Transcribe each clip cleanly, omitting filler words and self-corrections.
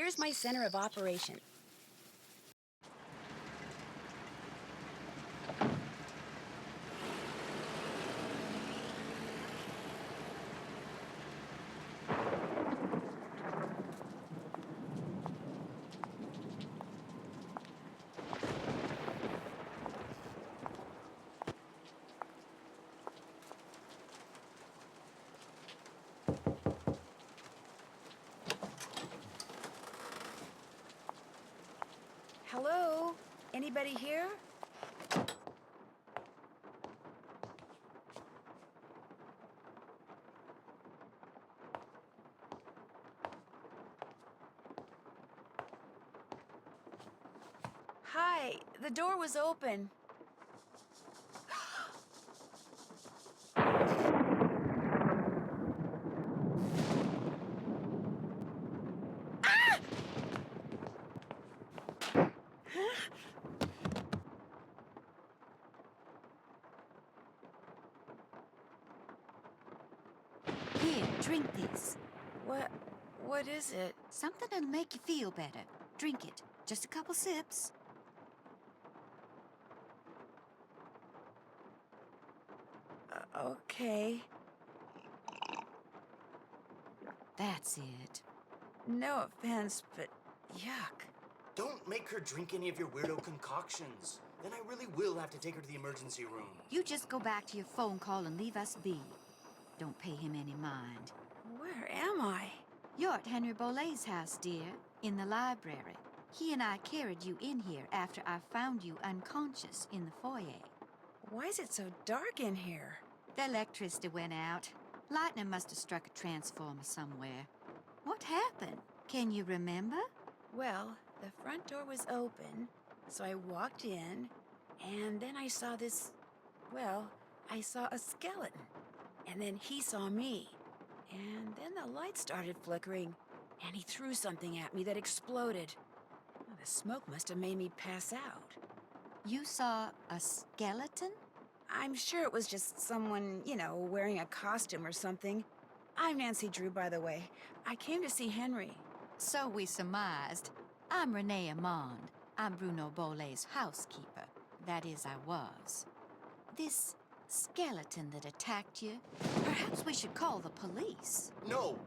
Here's my center of operation. Hello? Anybody here? Hi, the door was open. Here, drink this. What is it? Something that'll make you feel better. Drink it. Just a couple sips. Okay. That's it. No offense, but yuck. Don't make her drink any of your weirdo concoctions. Then I really will have to take her to the emergency room. You just go back to your phone call and leave us be. Don't pay him any mind. Where am I? You're at Henry Bolet's house, dear, in the library. He and I carried you in here after I found you unconscious in the foyer. Why is it so dark in here? The electricity went out. Lightning must have struck a transformer somewhere. What happened? Can you remember? Well, the front door was open, so I walked in, and then I saw I saw a skeleton. And then he saw me. And then the light started flickering, and he threw something at me that exploded. Well, the smoke must have made me pass out. You saw a skeleton? I'm sure it was just someone, wearing a costume or something. I'm Nancy Drew, by the way. I came to see Henry. So we surmised. I'm Renee Amand. I'm Bruno Bolet's housekeeper. That is, I was. This skeleton that attacked you, perhaps we should call the police. No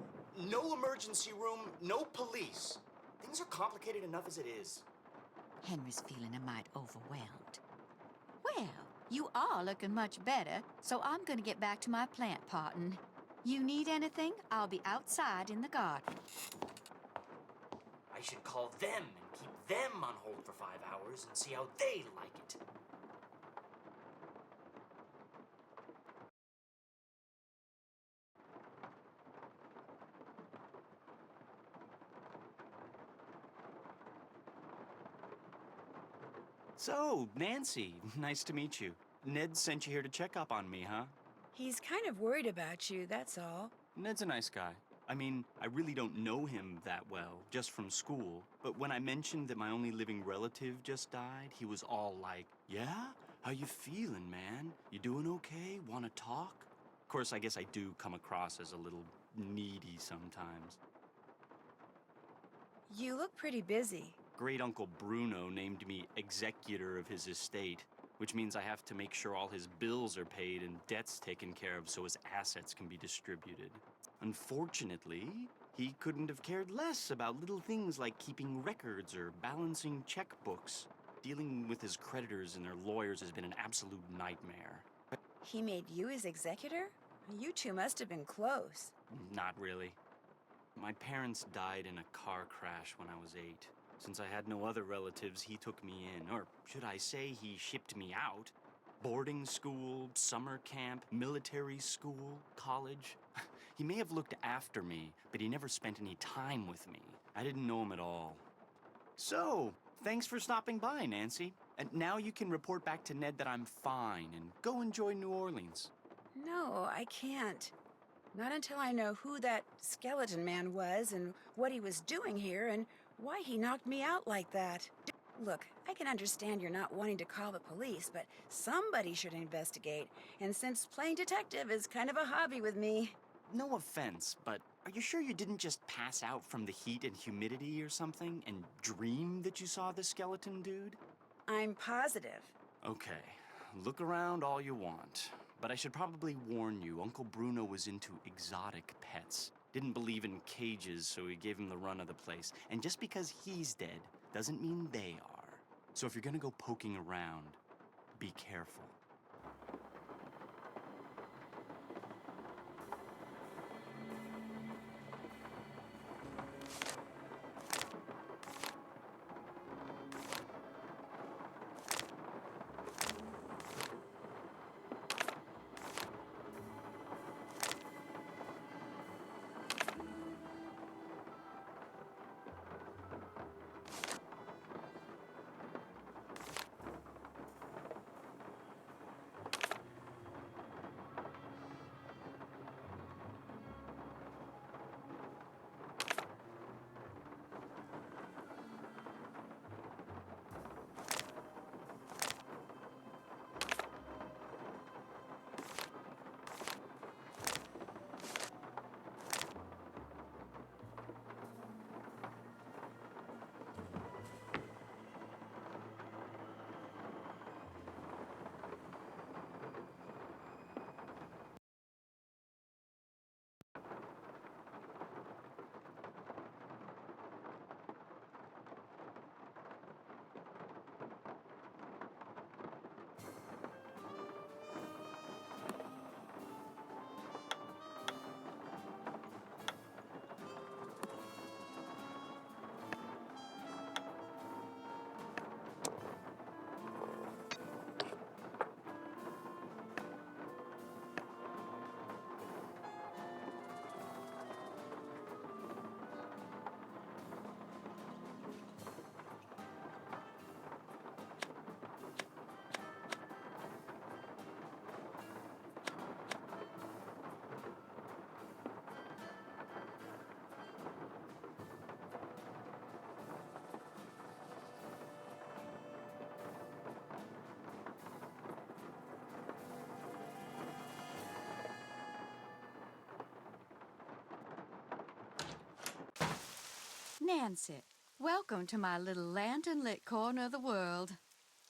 emergency room, no police. Things are complicated enough as it is. Henry's feeling a mite overwhelmed. Well, you are looking much better, so I'm gonna get back to my plant potting. You need anything? I'll be outside in the garden. I should call them and keep them on hold for 5 hours and see how they like it. So, Nancy, nice to meet you. Ned sent you here to check up on me, huh? He's kind of worried about you, that's all. Ned's a nice guy. I mean, I really don't know him that well, just from school. But when I mentioned that my only living relative just died, he was all like, "Yeah? How you feeling, man? You doing okay? Wanna talk?" Of course, I guess I do come across as a little needy sometimes. You look pretty busy. Great Uncle Bruno named me executor of his estate, which means I have to make sure all his bills are paid and debts taken care of so his assets can be distributed. Unfortunately, he couldn't have cared less about little things like keeping records or balancing checkbooks. Dealing with his creditors and their lawyers has been an absolute nightmare. He made you his executor? You two must have been close. Not really. My parents died in a car crash when I was 8. Since I had no other relatives, he took me in, or should I say he shipped me out. Boarding school, summer camp, military school, college. He may have looked after me, but he never spent any time with me. I didn't know him at all. So, thanks for stopping by, Nancy. And now you can report back to Ned that I'm fine and go enjoy New Orleans. No, I can't. Not until I know who that skeleton man was and what he was doing here and why he knocked me out like that. Look, I can understand you're not wanting to call the police, but somebody should investigate. And since playing detective is kind of a hobby with me... No offense, but Are you sure you didn't just pass out from the heat and humidity or something and dream that you saw the skeleton dude? I'm positive. Okay, look around all you want. But I should probably warn you, Uncle Bruno was into exotic pets. Didn't believe in cages, so he gave him the run of the place. And just because he's dead doesn't mean they are. So if you're gonna go poking around, be careful. Nancy, welcome to my little lantern-lit corner of the world.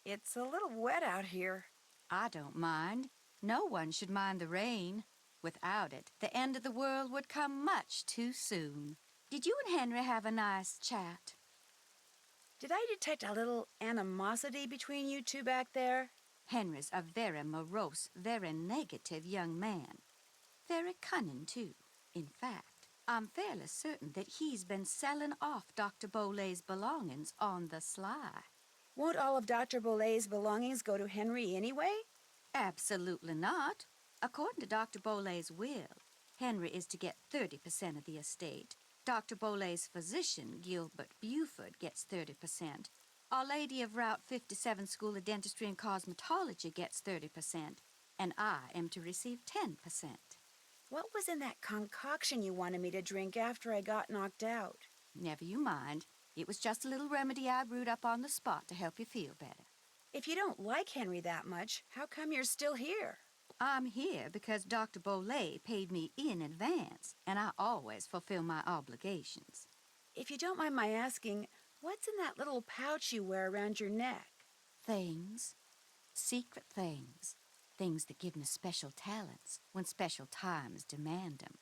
It's a little wet out here. I don't mind. No one should mind the rain. Without it, the end of the world would come much too soon. Did you and Henry have a nice chat? Did I detect a little animosity between you two back there? Henry's a very morose, very negative young man. Very cunning, too. In fact, I'm fairly certain that he's been selling off Dr. Bolay's belongings on the sly. Won't all of Dr. Bolay's belongings go to Henry anyway? Absolutely not. According to Dr. Bolay's will, Henry is to get 30% of the estate. Dr. Bolay's physician, Gilbert Buford, gets 30%. Our Lady of Route 57 School of Dentistry and Cosmetology gets 30%. And I am to receive 10%. What was in that concoction you wanted me to drink after I got knocked out? Never you mind. It was just a little remedy I brewed up on the spot to help you feel better. If you don't like Henry that much, how come you're still here? I'm here because Dr. Bolay paid me in advance, and I always fulfill my obligations. If you don't mind my asking, what's in that little pouch you wear around your neck? Things. Secret things. Things that give me special talents when special times demand them.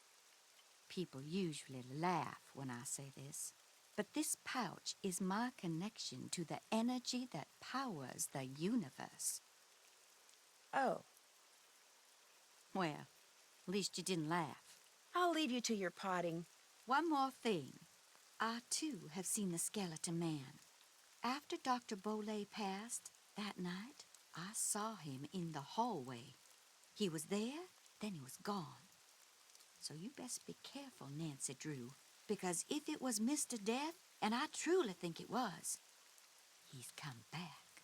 People usually laugh when I say this, but this pouch is my connection to the energy that powers the universe. Oh, Well, at least you didn't laugh. I'll leave you to your potting. One more thing. I, too, have seen the skeleton man. After Dr. Bolay passed, that night, I saw him in the hallway. He was there, then he was gone. So you best be careful, Nancy Drew, because if it was Mr. Death, and I truly think it was, he's come back.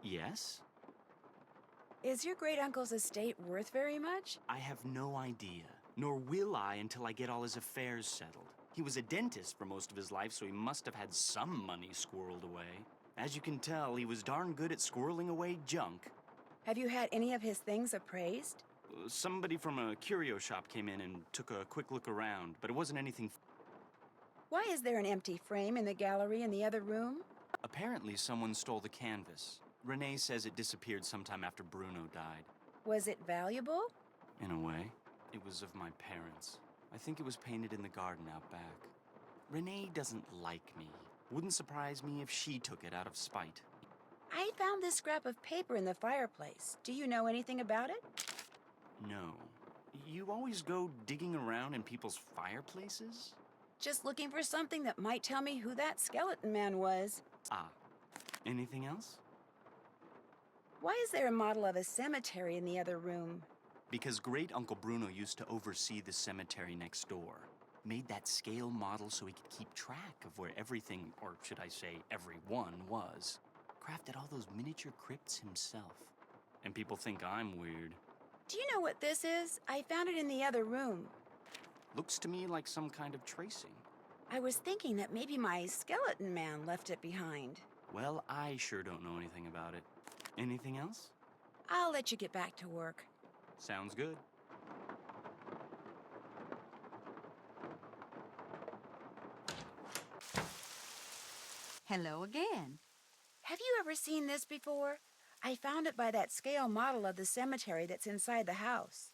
Yes? Is your great uncle's estate worth very much? I have no idea, nor will I until I get all his affairs settled. He was a dentist for most of his life, so he must have had some money squirreled away. As you can tell, he was darn good at squirreling away junk. Have you had any of his things appraised? Somebody from a curio shop came in and took a quick look around, but it wasn't anything. Why is there an empty frame in the gallery in the other room? Apparently, someone stole the canvas. Renee says it disappeared sometime after Bruno died. Was it valuable? In a way, it was of my parents. I think it was painted in the garden out back. Renee doesn't like me. Wouldn't surprise me if she took it out of spite. I found this scrap of paper in the fireplace. Do you know anything about it? No. You always go digging around in people's fireplaces? Just looking for something that might tell me who that skeleton man was. Ah. Anything else? Why is there a model of a cemetery in the other room? Because Great Uncle Bruno used to oversee the cemetery next door. Made that scale model so he could keep track of where everything, or should I say everyone, was. Crafted all those miniature crypts himself. And people think I'm weird. Do you know what this is? I found it in the other room. Looks to me like some kind of tracing. I was thinking that maybe my skeleton man left it behind. Well, I sure don't know anything about it. Anything else? I'll let you get back to work. Sounds good. Hello again. Have you ever seen this before? I found it by that scale model of the cemetery that's inside the house.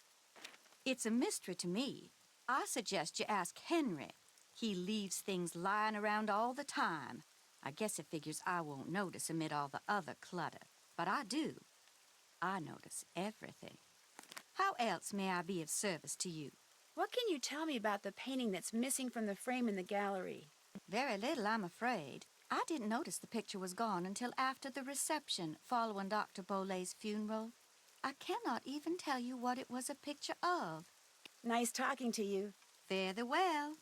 It's a mystery to me. I suggest you ask Henry. He leaves things lying around all the time. I guess it figures I won't notice amid all the other clutter. But I do. I notice everything. How else may I be of service to you? What can you tell me about the painting that's missing from the frame in the gallery? Very little, I'm afraid. I didn't notice the picture was gone until after the reception following Dr. Bolay's funeral. I cannot even tell you what it was a picture of. Nice talking to you. Fare thee well.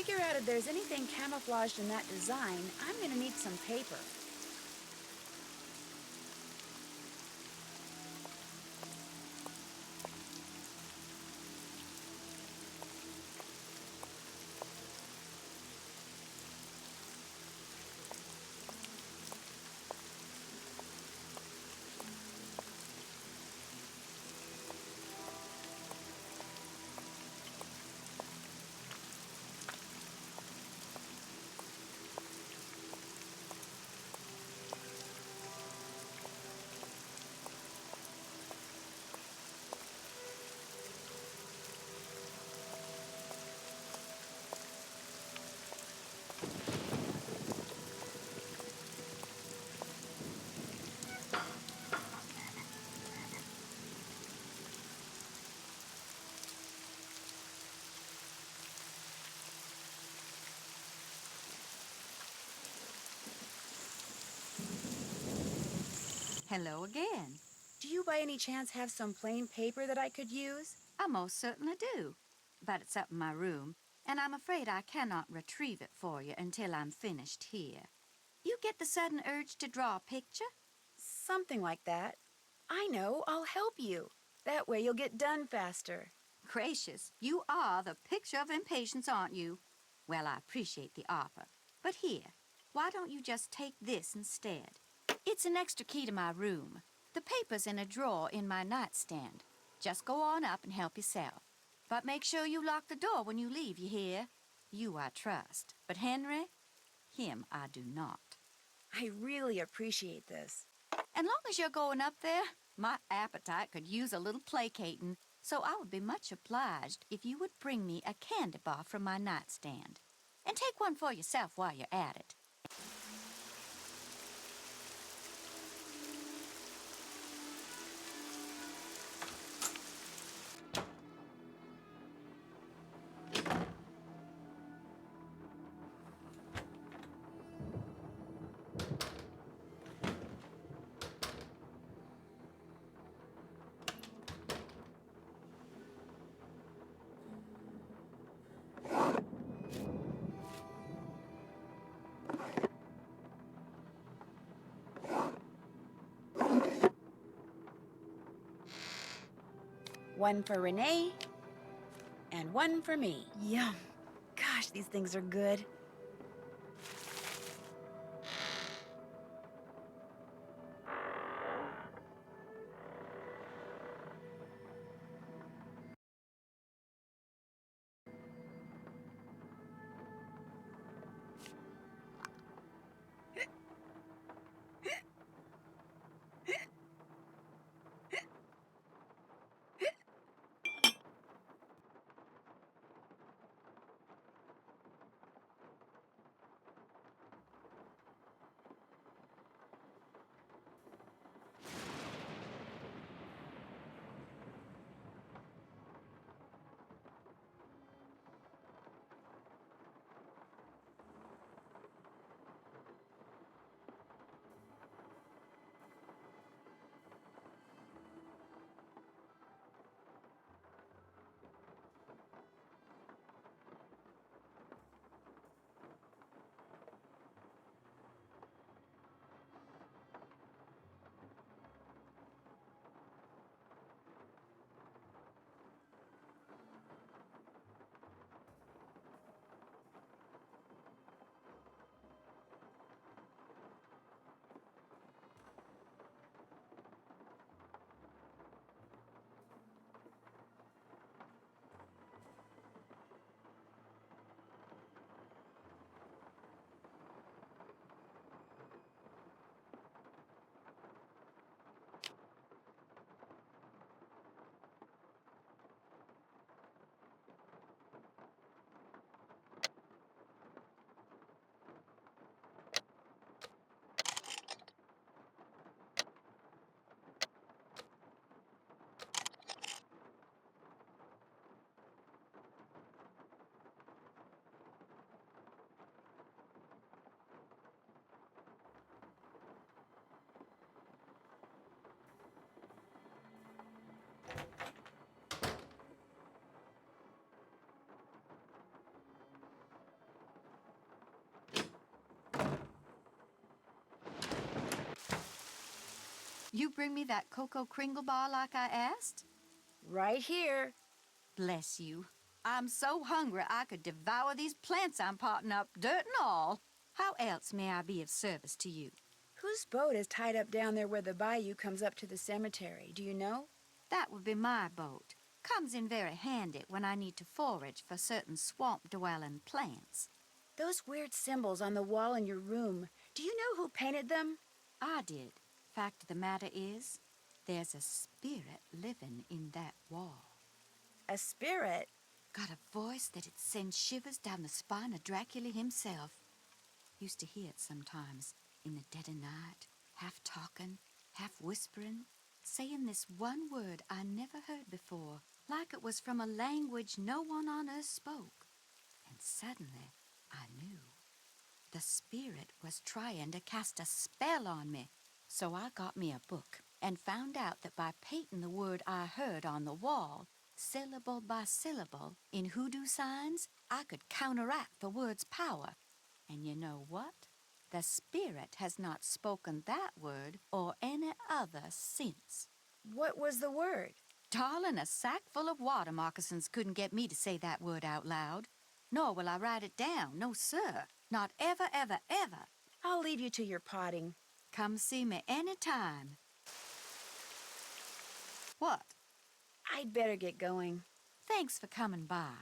figure out if there's anything camouflaged in that design, I'm gonna need some paper. Hello again. Do you by any chance have some plain paper that I could use? I most certainly do. But it's up in my room, and I'm afraid I cannot retrieve it for you until I'm finished here. You get the sudden urge to draw a picture? Something like that. I know, I'll help you. That way you'll get done faster. Gracious, you are the picture of impatience, aren't you? Well, I appreciate the offer. But here, why don't you just take this instead? It's an extra key to my room. The paper's in a drawer in my nightstand. Just go on up and help yourself. But make sure you lock the door when you leave, you hear? You I trust. But Henry, him I do not. I really appreciate this. And long as you're going up there, my appetite could use a little placating, so I would be much obliged if you would bring me a candy bar from my nightstand. And take one for yourself while you're at it. One for Renee, and one for me. Yum. Gosh, these things are good. You bring me that Cocoa Kringle bar like I asked? Right here. Bless you. I'm so hungry I could devour these plants I'm potting up, dirt and all. How else may I be of service to you? Whose boat is tied up down there where the bayou comes up to the cemetery? Do you know? That would be my boat. Comes in very handy when I need to forage for certain swamp-dwelling plants. Those weird symbols on the wall in your room, do you know who painted them? I did. Fact of the matter is, there's a spirit living in that wall. A spirit? Got a voice that'd send shivers down the spine of Dracula himself. Used to hear it sometimes, in the dead of night, half talking, half whispering, saying this one word I never heard before, like it was from a language no one on earth spoke. And suddenly, I knew. The spirit was trying to cast a spell on me. So I got me a book and found out that by painting the word I heard on the wall, syllable by syllable, in hoodoo signs, I could counteract the word's power. And you know what? The spirit has not spoken that word or any other since. What was the word? Darling, a sack full of water moccasins couldn't get me to say that word out loud. Nor will I write it down, no sir. Not ever, ever, ever. I'll leave you to your potting. Come see me any time. What? I'd better get going. Thanks for coming by.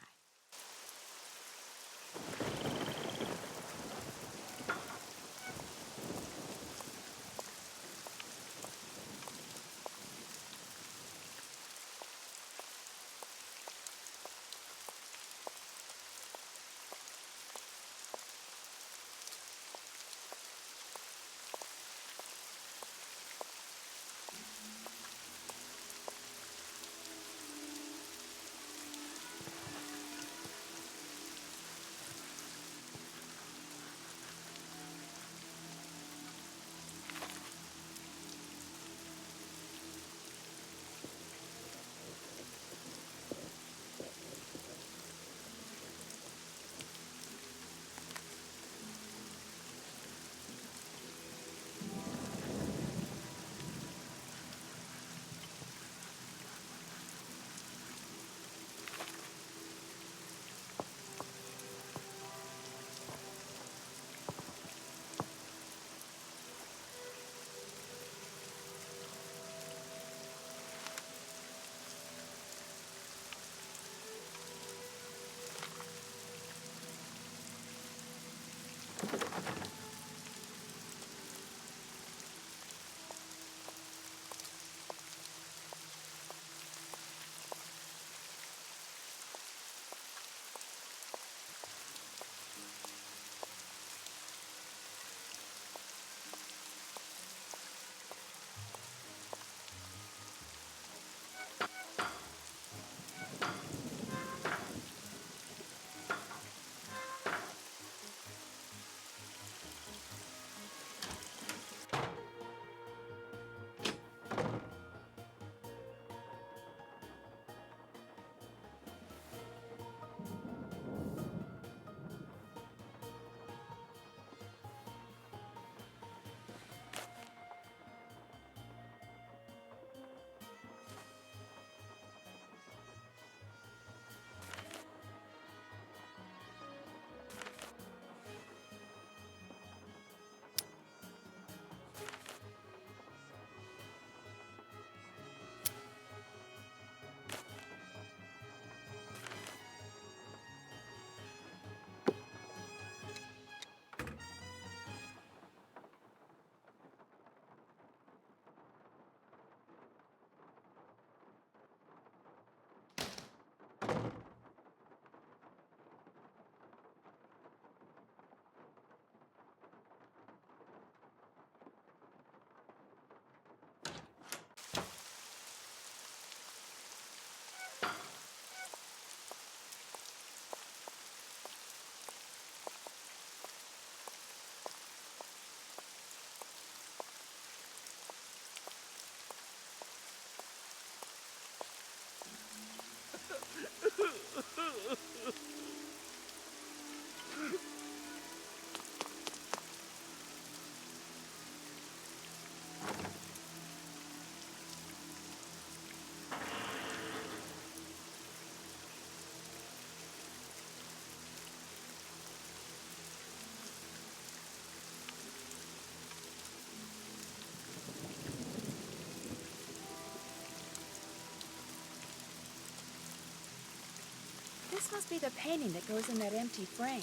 This must be the painting that goes in that empty frame.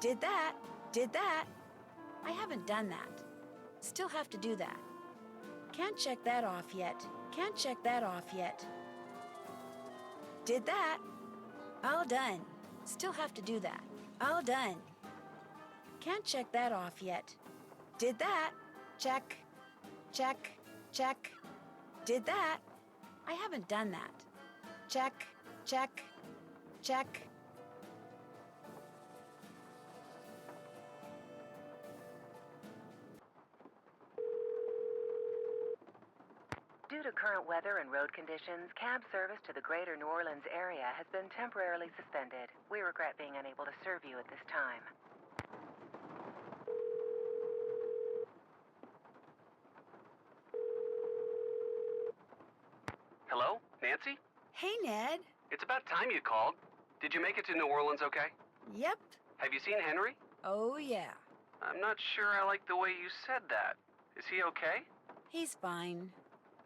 Did that. Did that. I haven't done that. Still have to do that. Can't check that off yet. Can't check that off yet. Did that. All done. Still have to do that. All done. Can't check that off yet. Did that. Check. Check. Check. Did that. I haven't done that. Check. Check. Check. Due to current weather and road conditions, cab service to the greater New Orleans area has been temporarily suspended. We regret being unable to serve you at this time. Hello? Nancy? Hey, Ned. It's about time you called. Did you make it to New Orleans okay? Yep. Have you seen Henry? Oh, yeah. I'm not sure I like the way you said that. Is he okay? He's fine.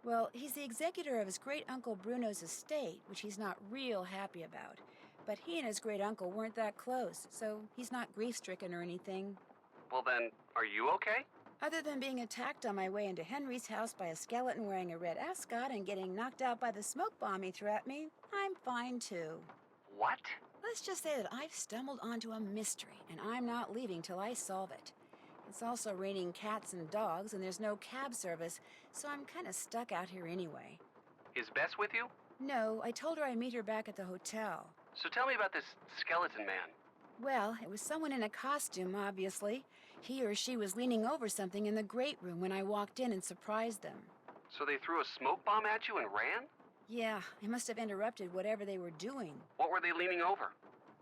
Well, he's the executor of his great-uncle Bruno's estate, which he's not real happy about. But he and his great-uncle weren't that close, so he's not grief-stricken or anything. Well then, are you okay? Other than being attacked on my way into Henry's house by a skeleton wearing a red ascot and getting knocked out by the smoke bomb he threw at me, I'm fine too. What? Let's just say that I've stumbled onto a mystery, and I'm not leaving till I solve it. It's also raining cats and dogs, and there's no cab service, so I'm kind of stuck out here anyway. Is Bess with you? No, I told her I'd meet her back at the hotel. So tell me about this skeleton man. Well, it was someone in a costume, obviously. He or she was leaning over something in the great room when I walked in and surprised them. So they threw a smoke bomb at you and ran? Yeah, I must have interrupted whatever they were doing. What were they leaning over?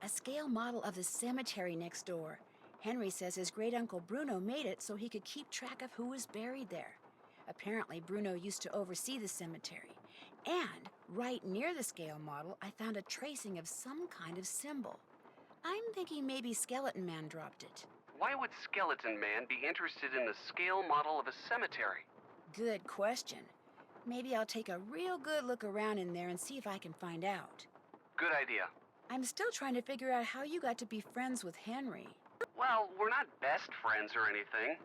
A scale model of the cemetery next door. Henry says his great-uncle Bruno made it so he could keep track of who was buried there. Apparently, Bruno used to oversee the cemetery. And right near the scale model, I found a tracing of some kind of symbol. I'm thinking maybe Skeleton Man dropped it. Why would Skeleton Man be interested in the scale model of a cemetery? Good question. Maybe I'll take a real good look around in there and see if I can find out. Good idea. I'm still trying to figure out how you got to be friends with Henry. Well, we're not best friends or anything.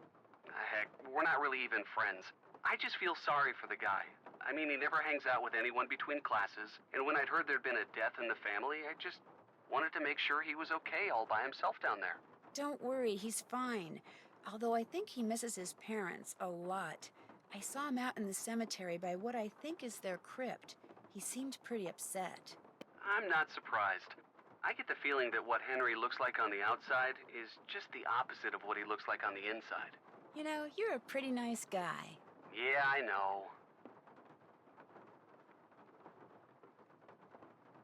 Heck, we're not really even friends. I just feel sorry for the guy. I mean, he never hangs out with anyone between classes, and when I'd heard there'd been a death in the family, I just wanted to make sure he was okay all by himself down there. Don't worry, he's fine. Although I think he misses his parents a lot. I saw him out in the cemetery by what I think is their crypt. He seemed pretty upset. I'm not surprised. I get the feeling that what Henry looks like on the outside is just the opposite of what he looks like on the inside. You know, you're a pretty nice guy. Yeah, I know.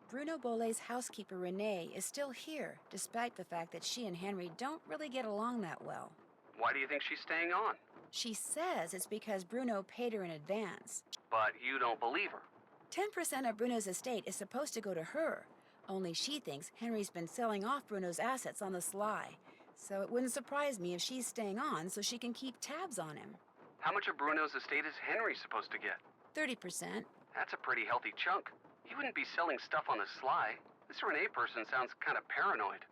Bruno Bolet's housekeeper, Renee, is still here, despite the fact that she and Henry don't really get along that well. Why do you think she's staying on? She says it's because Bruno paid her in advance. But you don't believe her. 10% of Bruno's estate is supposed to go to her. Only she thinks Henry's been selling off Bruno's assets on the sly. So it wouldn't surprise me if she's staying on so she can keep tabs on him. How much of Bruno's estate is Henry supposed to get? 30%. That's a pretty healthy chunk. He wouldn't be selling stuff on the sly. This Renee person sounds kind of paranoid.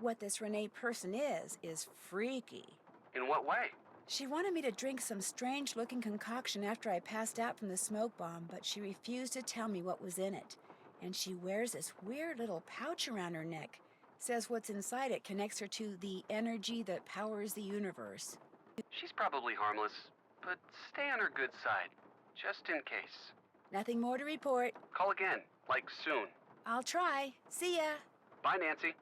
What this Renee person is freaky. In what way? She wanted me to drink some strange-looking concoction after I passed out from the smoke bomb, but she refused to tell me what was in it. And she wears this weird little pouch around her neck. Says what's inside it connects her to the energy that powers the universe. She's probably harmless, but stay on her good side, just in case. Nothing more to report. Call again, like soon. I'll try. See ya. Bye, Nancy.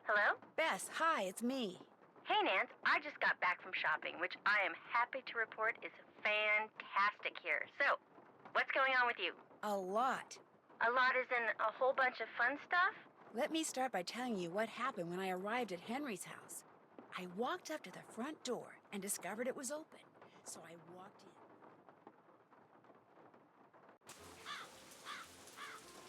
Hello? Bess, hi, it's me. Hey, Nance, I just got back from shopping, which I am happy to report is fantastic here. So, what's going on with you? A lot. A lot is in a whole bunch of fun stuff? Let me start by telling you what happened when I arrived at Henry's house. I walked up to the front door and discovered it was open, so I walked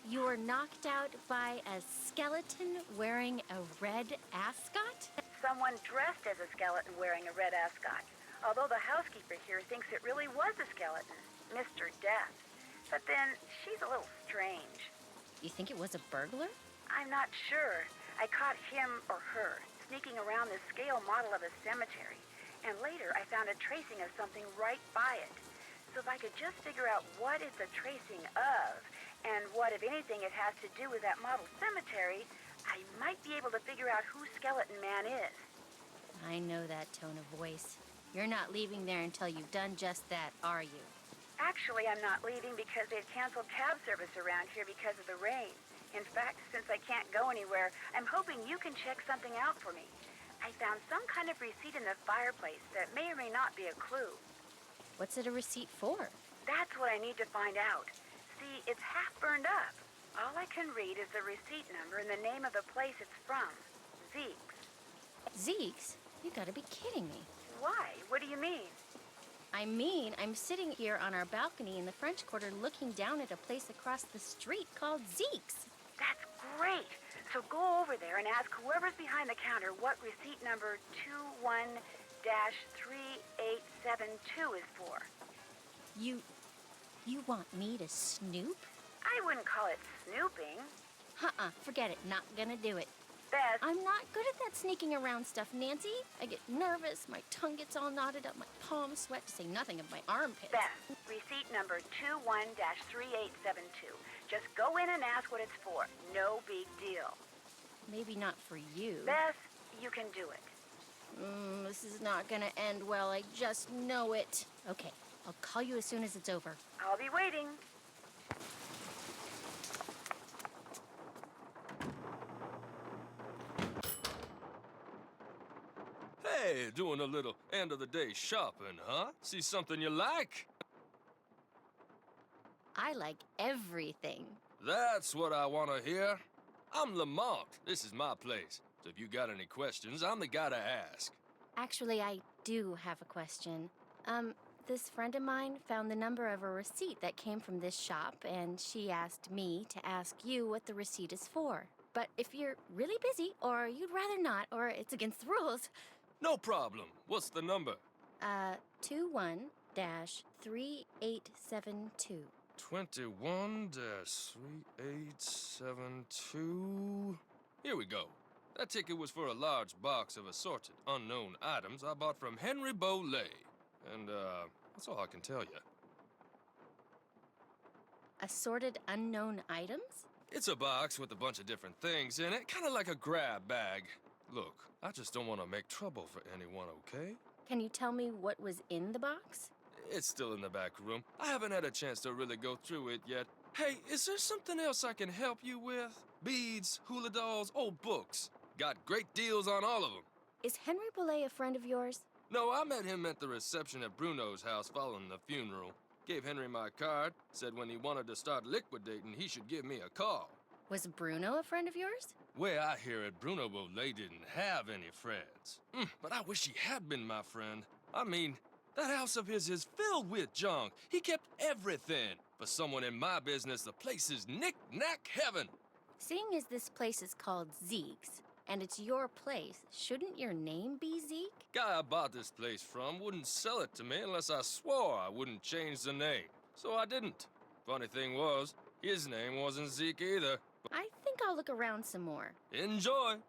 in. You were knocked out by a skeleton wearing a red ascot? Someone dressed as a skeleton wearing a red ascot. Although the housekeeper here thinks it really was a skeleton, Mr. Death. But then, she's a little strange. You think it was a burglar? I'm not sure. I caught him or her sneaking around the scale model of a cemetery. And later, I found a tracing of something right by it. So if I could just figure out what it's a tracing of, and what, if anything, it has to do with that model cemetery, I might be able to figure out who Skeleton Man is. I know that tone of voice. You're not leaving there until you've done just that, are you? Actually, I'm not leaving because they've canceled cab service around here because of the rain. In fact, since I can't go anywhere, I'm hoping you can check something out for me. I found some kind of receipt in the fireplace that may or may not be a clue. What's it a receipt for? That's what I need to find out. See, it's half burned up. All I can read is the receipt number and the name of the place it's from. Zeke's. Zeke's? You gotta be kidding me. Why? What do you mean? I mean, I'm sitting here on our balcony in the French Quarter looking down at a place across the street called Zeke's. That's great. So go over there and ask whoever's behind the counter what receipt number 21-3872 is for. You want me to snoop? I wouldn't call it snooping. Forget it. Not gonna do it. Beth, I'm not good at that sneaking around stuff, Nancy. I get nervous, my tongue gets all knotted up, my palms sweat, to say nothing of my armpits. Beth, receipt number 21-3872. Just go in and ask what it's for. No big deal. Maybe not for you. Beth, you can do it. This is not gonna end well, I just know it. Okay, I'll call you as soon as it's over. I'll be waiting. Hey, doing a little end-of-the-day shopping, huh? See something you like? I like everything. That's what I want to hear. I'm Lamont. This is my place. So if you got any questions, I'm the guy to ask. Actually, I do have a question. This friend of mine found the number of a receipt that came from this shop, and she asked me to ask you what the receipt is for. But if you're really busy, or you'd rather not, or it's against the rules... No problem. What's the number? 21-3872. 21-3872. Here we go. That ticket was for a large box of assorted unknown items I bought from Henry Bolay. And, that's all I can tell you. Assorted unknown items? It's a box with a bunch of different things in it, kind of like a grab bag. Look, I just don't want to make trouble for anyone, okay? Can you tell me what was in the box? It's still in the back room. I haven't had a chance to really go through it yet. Hey, is there something else I can help you with? Beads, hula dolls, old books. Got great deals on all of them. Is Henry Bolay a friend of yours? No, I met him at the reception at Bruno's house following the funeral. Gave Henry my card, said when he wanted to start liquidating, he should give me a call. Was Bruno a friend of yours? Way I hear it, Bruno Bolay didn't have any friends. But I wish he had been my friend. I mean, that house of his is filled with junk. He kept everything. For someone in my business, the place is knick-knack heaven. Seeing as this place is called Zeke's, and it's your place, shouldn't your name be Zeke? Guy I bought this place from wouldn't sell it to me unless I swore I wouldn't change the name. So I didn't. Funny thing was, his name wasn't Zeke either. I think I'll look around some more. Enjoy.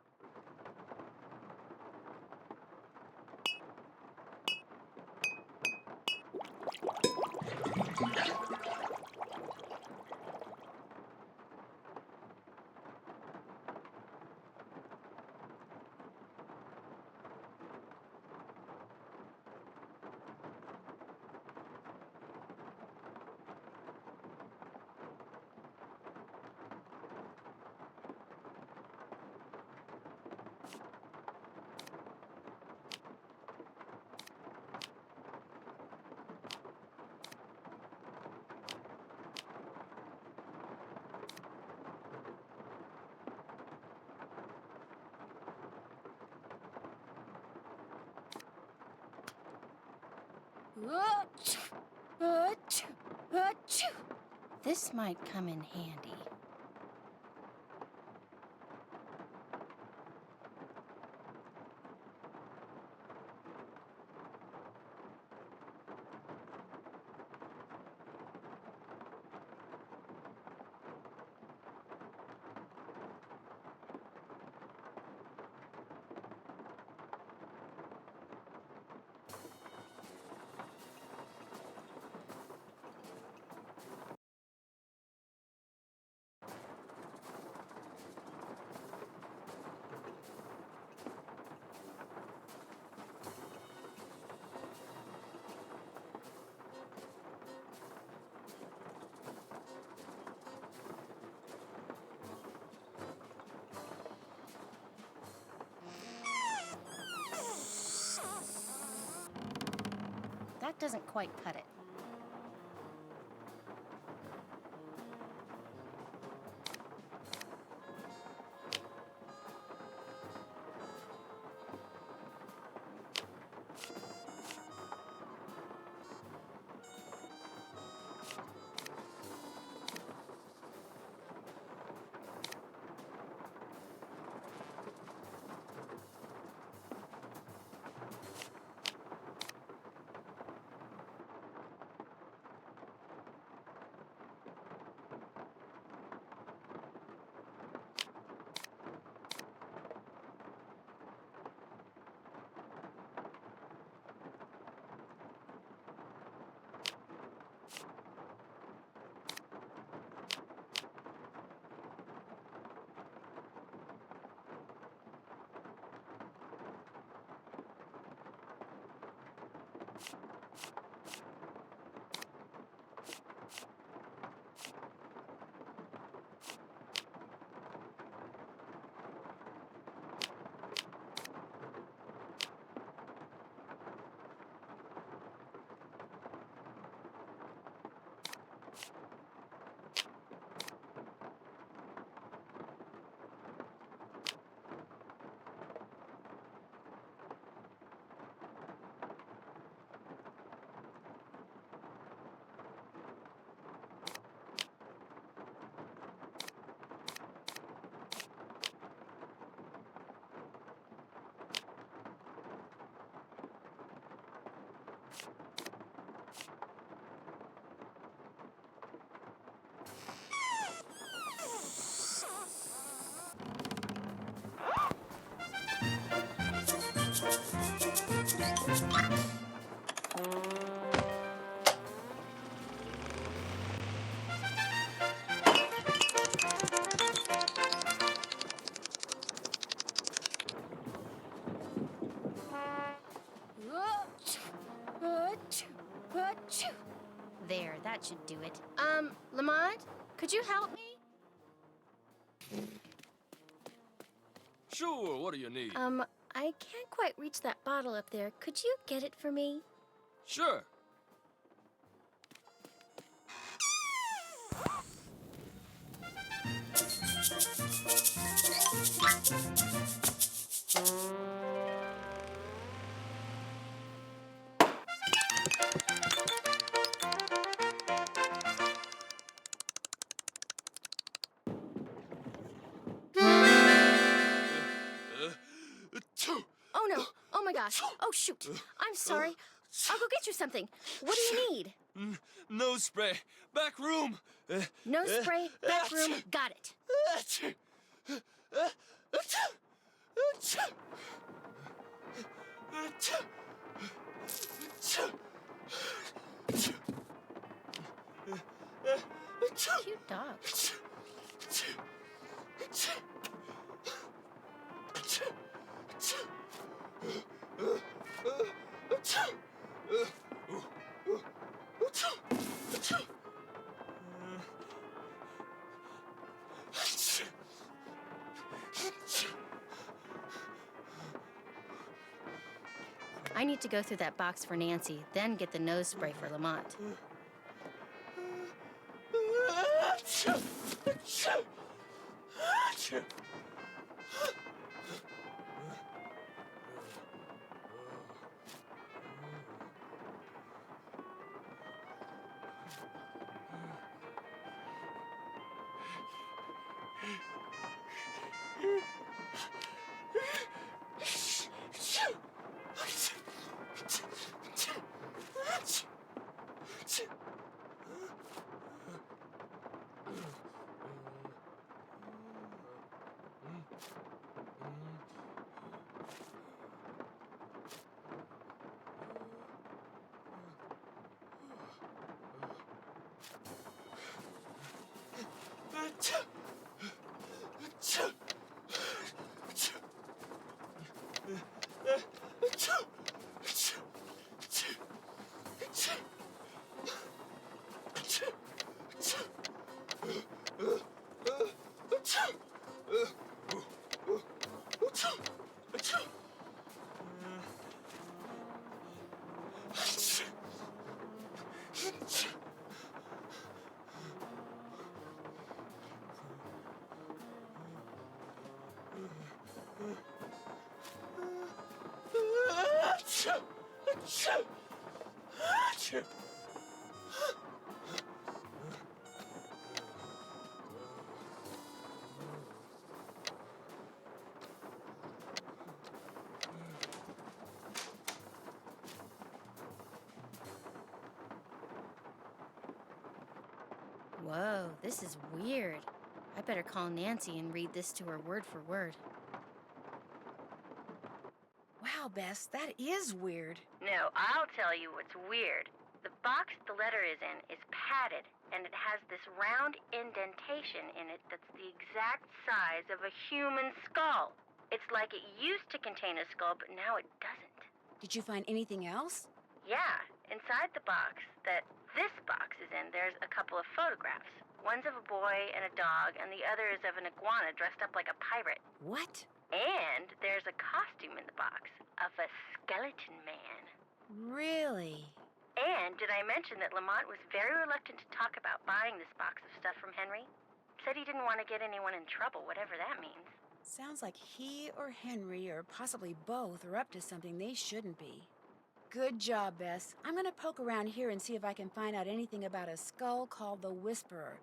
Achoo! Achoo! This might come in handy. That doesn't quite cut it. There, that should do it. Lamont, could you help me? Sure, what do you need? I can't quite reach that bottle up there. Could you get it for me? Sure. Oh no! Oh my gosh! Oh shoot! I'm sorry. I'll go get you something. What do you need? Nose spray. Back room. No spray, back room, got it. Cute dog. I need to go through that box for Nancy, then get the nose spray for Lamont. Whoa, this is weird. I better call Nancy and read this to her word for word. Wow, Bess, that is weird. No, I'll tell you what's weird. The box the letter is in is padded, and it has this round indentation in it that's the exact size of a human skull. It's like it used to contain a skull, but now it doesn't. Did you find anything else? Yeah, inside the box that this box is in, there's a couple of photographs. One's of a boy and a dog, and the other is of an iguana dressed up like a pirate. What? And there's a costume in the box of a skeleton man. Really? And did I mention that Lamont was very reluctant to talk about buying this box of stuff from Henry? Said he didn't want to get anyone in trouble, whatever that means. Sounds like he or Henry, or possibly both, are up to something they shouldn't be. Good job, Bess. I'm gonna poke around here and see if I can find out anything about a skull called the Whisperer.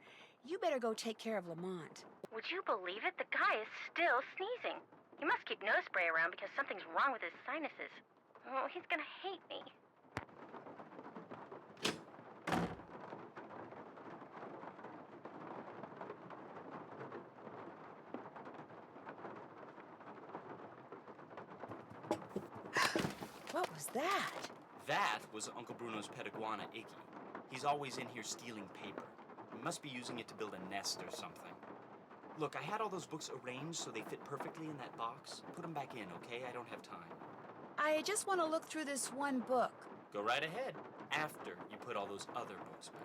You better go take care of Lamont. Would you believe it? The guy is still sneezing. He must keep nose spray around because something's wrong with his sinuses. Oh, he's gonna hate me. What was that? That was Uncle Bruno's pet iguana, Iggy. He's always in here stealing paper. He must be using it to build a nest or something. Look, I had all those books arranged so they fit perfectly in that box. Put them back in, okay? I don't have time. I just want to look through this one book. Go right ahead, after you put all those other books back.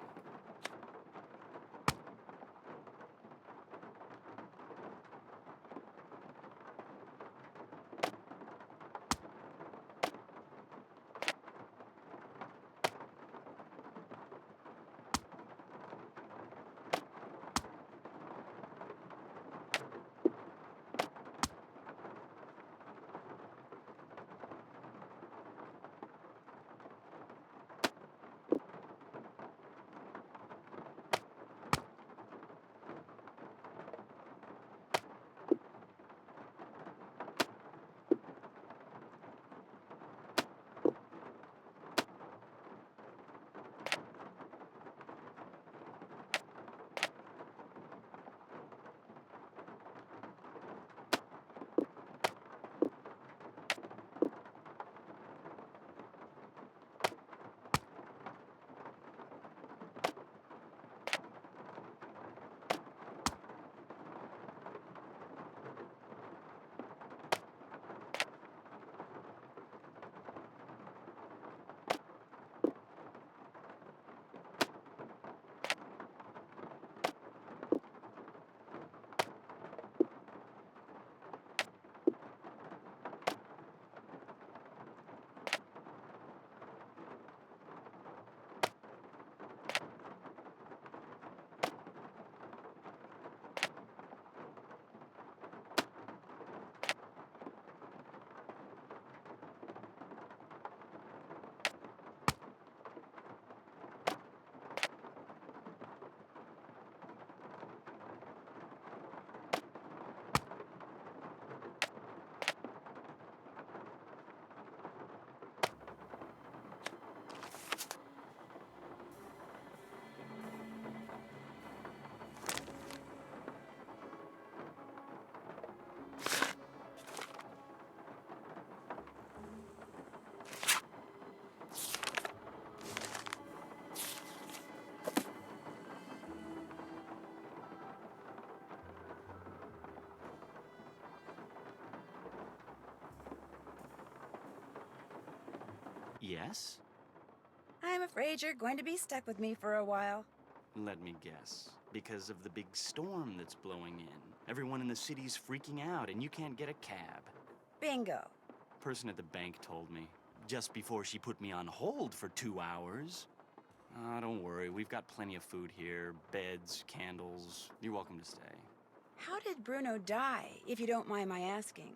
Yes? I'm afraid you're going to be stuck with me for a while. Let me guess. Because of the big storm that's blowing in. Everyone in the city's freaking out, and you can't get a cab. Bingo. Person at the bank told me. Just before she put me on hold for 2 hours. Don't worry, we've got plenty of food here. Beds, candles. You're welcome to stay. How did Bruno die, if you don't mind my asking?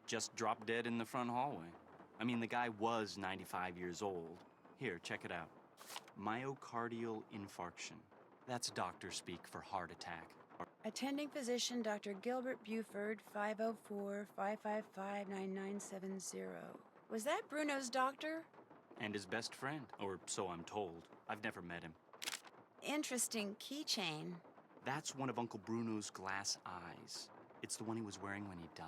Just dropped dead in the front hallway. I mean, the guy was 95 years old. Here, check it out. Myocardial infarction. That's doctor speak for heart attack. Attending physician Dr. Gilbert Buford, 504-555-9970. Was that Bruno's doctor? And his best friend, or so I'm told. I've never met him. Interesting keychain. That's one of Uncle Bruno's glass eyes. It's the one he was wearing when he died.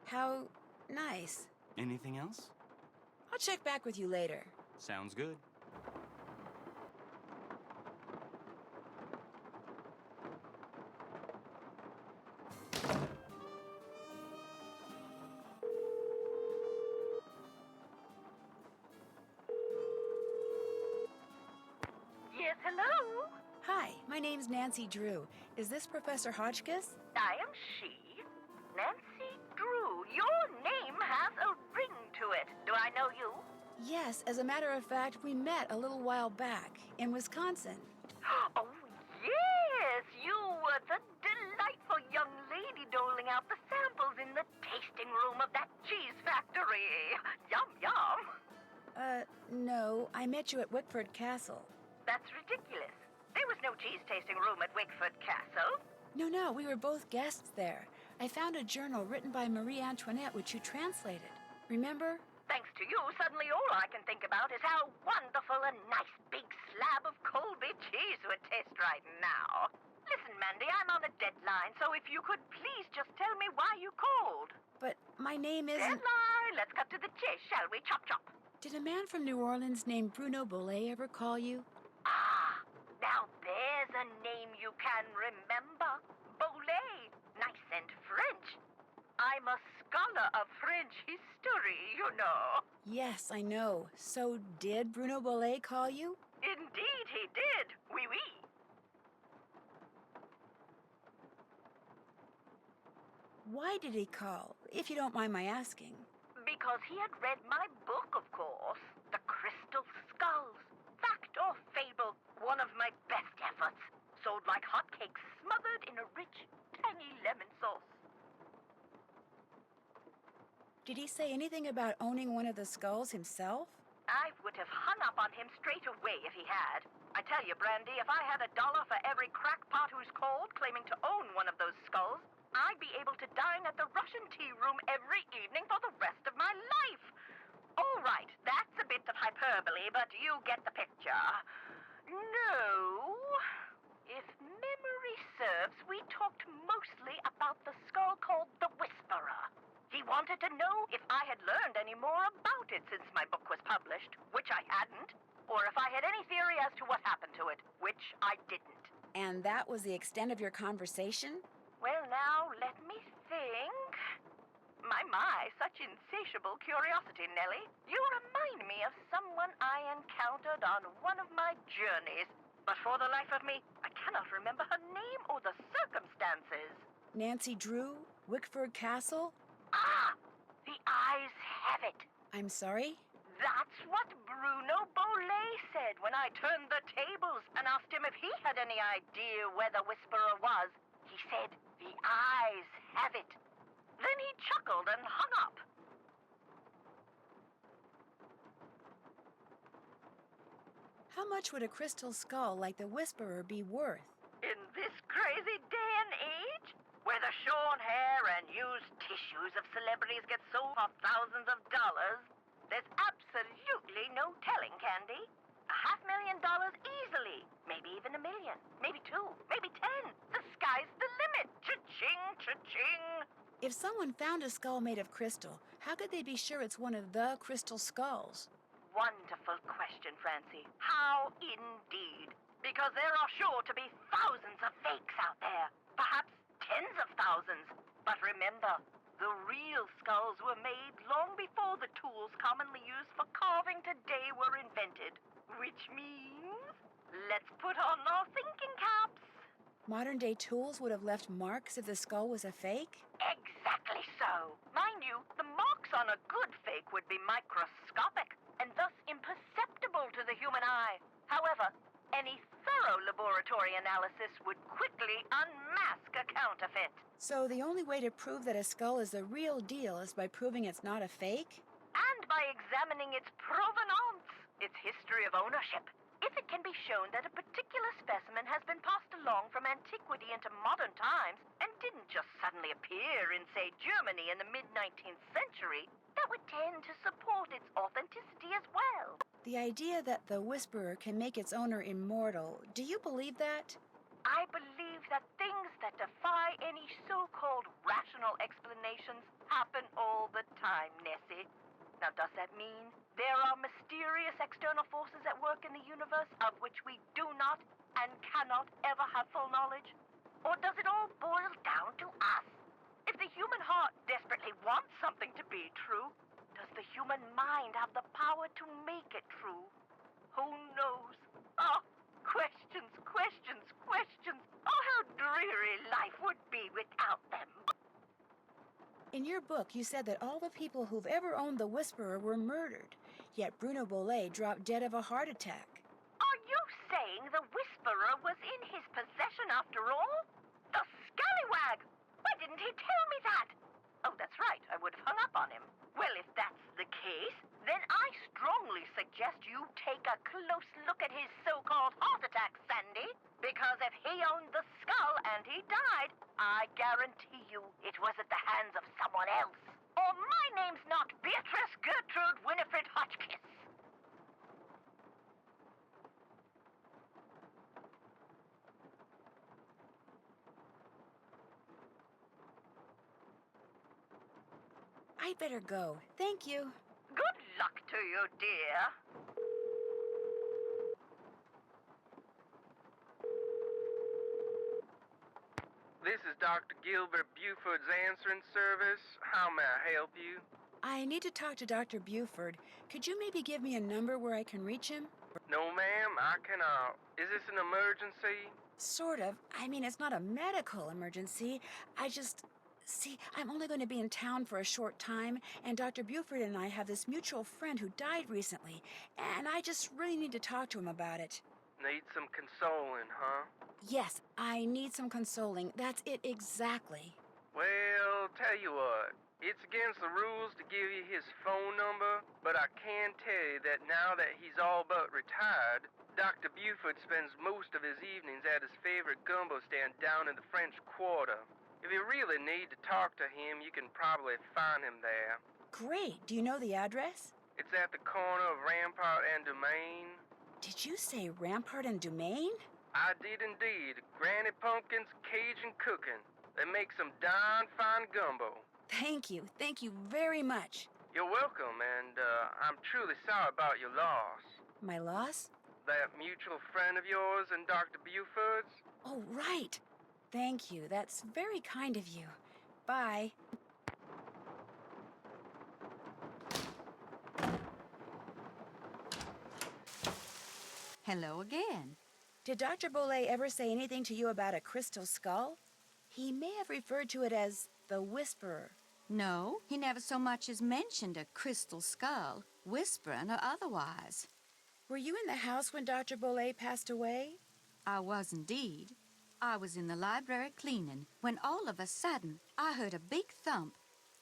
How nice. Anything else? I'll check back with you later. Sounds good. Yes, hello? Hi, my name's Nancy Drew. Is this Professor Hotchkiss? I am she, Nancy Drew. Your name has a ring to it. Do I know you? Yes, as a matter of fact, we met a little while back in Wisconsin. Oh, yes, you were the delightful young lady doling out the samples in the tasting room of that cheese factory. Yum, yum. No, I met you at Wickford Castle. That's ridiculous. There was no cheese tasting room at Wickford Castle. No, we were both guests there. I found a journal written by Marie Antoinette, which you translated. Remember? Thanks to you, suddenly all I can think about is how wonderful a nice big slab of Colby cheese would taste right now. Listen, Mandy, I'm on a deadline, so if you could please just tell me why you called. But my name isn't... Deadline! Let's cut to the chase, shall we? Chop, chop. Did a man from New Orleans named Bruno Bollet ever call you? Ah, now there's a name you can remember. Bollet. Nice and French. I'm a scholar of French history, you know. Yes, I know. So did Bruno Bollet call you? Indeed he did. Oui, oui. Why did he call, if you don't mind my asking? Because he had read my book, of course. The Crystal Skulls. Fact or fable, one of my best efforts. Sold like hotcakes, smothered in a rich, tangy lemon sauce. Did he say anything about owning one of the skulls himself? I would have hung up on him straight away if he had. I tell you, Brandy, if I had $1 for every crackpot who's called claiming to own one of those skulls, I'd be able to dine at the Russian tea room every evening for the rest of my life. All right, that's a bit of hyperbole, but you get the picture. No. If memory serves, we talked mostly about the skull called the Whisperer. He wanted to know if I had learned any more about it since my book was published, which I hadn't, or if I had any theory as to what happened to it, which I didn't. And that was the extent of your conversation? Well, now, let me think. My, such insatiable curiosity, Nellie. You remind me of someone I encountered on one of my journeys. But for the life of me, I cannot remember her name or the circumstances. Nancy Drew? Wickford Castle? Ah! The eyes have it. I'm sorry? That's what Bruno Bollet said when I turned the tables and asked him if he had any idea where the Whisperer was. He said, the eyes have it. Then he chuckled and hung up. How much would a crystal skull like the Whisperer be worth? In this crazy day and age, where the shorn hair and used tissues of celebrities get sold for thousands of dollars, there's absolutely no telling, Candy. $500,000 easily. Maybe even $1 million. Maybe 2. Maybe 10. The sky's the limit. Cha-ching, cha-ching. If someone found a skull made of crystal, how could they be sure it's one of the crystal skulls? Wonderful question, Francie. How indeed? Because there are sure to be thousands of fakes out there. Perhaps tens of thousands. But remember, The real skulls were made long before the tools commonly used for carving today were invented. Which means, let's put on our thinking caps. Modern-day tools would have left marks if the skull was a fake? Exactly so. Mind you, the marks on a good fake would be microscopic and thus imperceptible to the human eye. However, any thorough laboratory analysis would quickly unmask a counterfeit. So the only way to prove that a skull is the real deal is by proving it's not a fake? And by examining its provenance, its history of ownership. If it can be shown that a particular specimen has been passed along from antiquity into modern times and didn't just suddenly appear in, say, Germany in the mid-19th century, that would tend to support its authenticity as well. The idea that the Whisperer can make its owner immortal, do you believe that? I believe that things that defy any so-called rational explanations happen all the time, Nessie. Now, does that mean there are mysterious external forces at work in the universe of which we do not and cannot ever have full knowledge? Or does it all boil down to us? If the human heart desperately wants something to be true, does the human mind have the power to make it true? Who knows? Oh, questions, questions, questions. Oh, how dreary life would be without them. In your book, you said that all the people who've ever owned the Whisperer were murdered, yet Bruno Bolet dropped dead of a heart attack. Are you saying the Whisperer was in his possession after all? The scallywag! Why didn't he tell me that? Oh, that's right, I would have hung up on him. Well, if that's the case, then I strongly suggest you take a close look at his so-called heart attack, Sandy. Because if he owned the skull and he died, I guarantee you it was at the hands of someone else. Or my name's not Beatrice Gertrude Winifred Hotchkiss. I'd better go. Thank you. Good luck to you, dear. This is Dr. Gilbert Buford's answering service. How may I help you? I need to talk to Dr. Buford. Could you maybe give me a number where I can reach him? No, ma'am, I cannot. Is this an emergency? Sort of. I mean, it's not a medical emergency. See, I'm only going to be in town for a short time, and Dr. Buford and I have this mutual friend who died recently, and I just really need to talk to him about it. Need some consoling, huh? Yes, I need some consoling. That's it exactly. Well, tell you what. It's against the rules to give you his phone number, but I can tell you that now that he's all but retired, Dr. Buford spends most of his evenings at his favorite gumbo stand down in the French Quarter. If you really need to talk to him, you can probably find him there. Great. Do you know the address? It's at the corner of Rampart and Domain. Did you say Rampart and Domain? I did indeed. Granny Pumpkin's Cajun cooking. They make some darn fine gumbo. Thank you. Thank you very much. You're welcome, and I'm truly sorry about your loss. My loss? That mutual friend of yours and Dr. Buford's? Oh, right. Thank you. That's very kind of you. Bye. Hello again. Did Dr. Bolet ever say anything to you about a crystal skull? He may have referred to it as the Whisperer. No, he never so much as mentioned a crystal skull, whispering or otherwise. Were you in the house when Dr. Bolet passed away? I was indeed. I was in the library cleaning when all of a sudden I heard a big thump.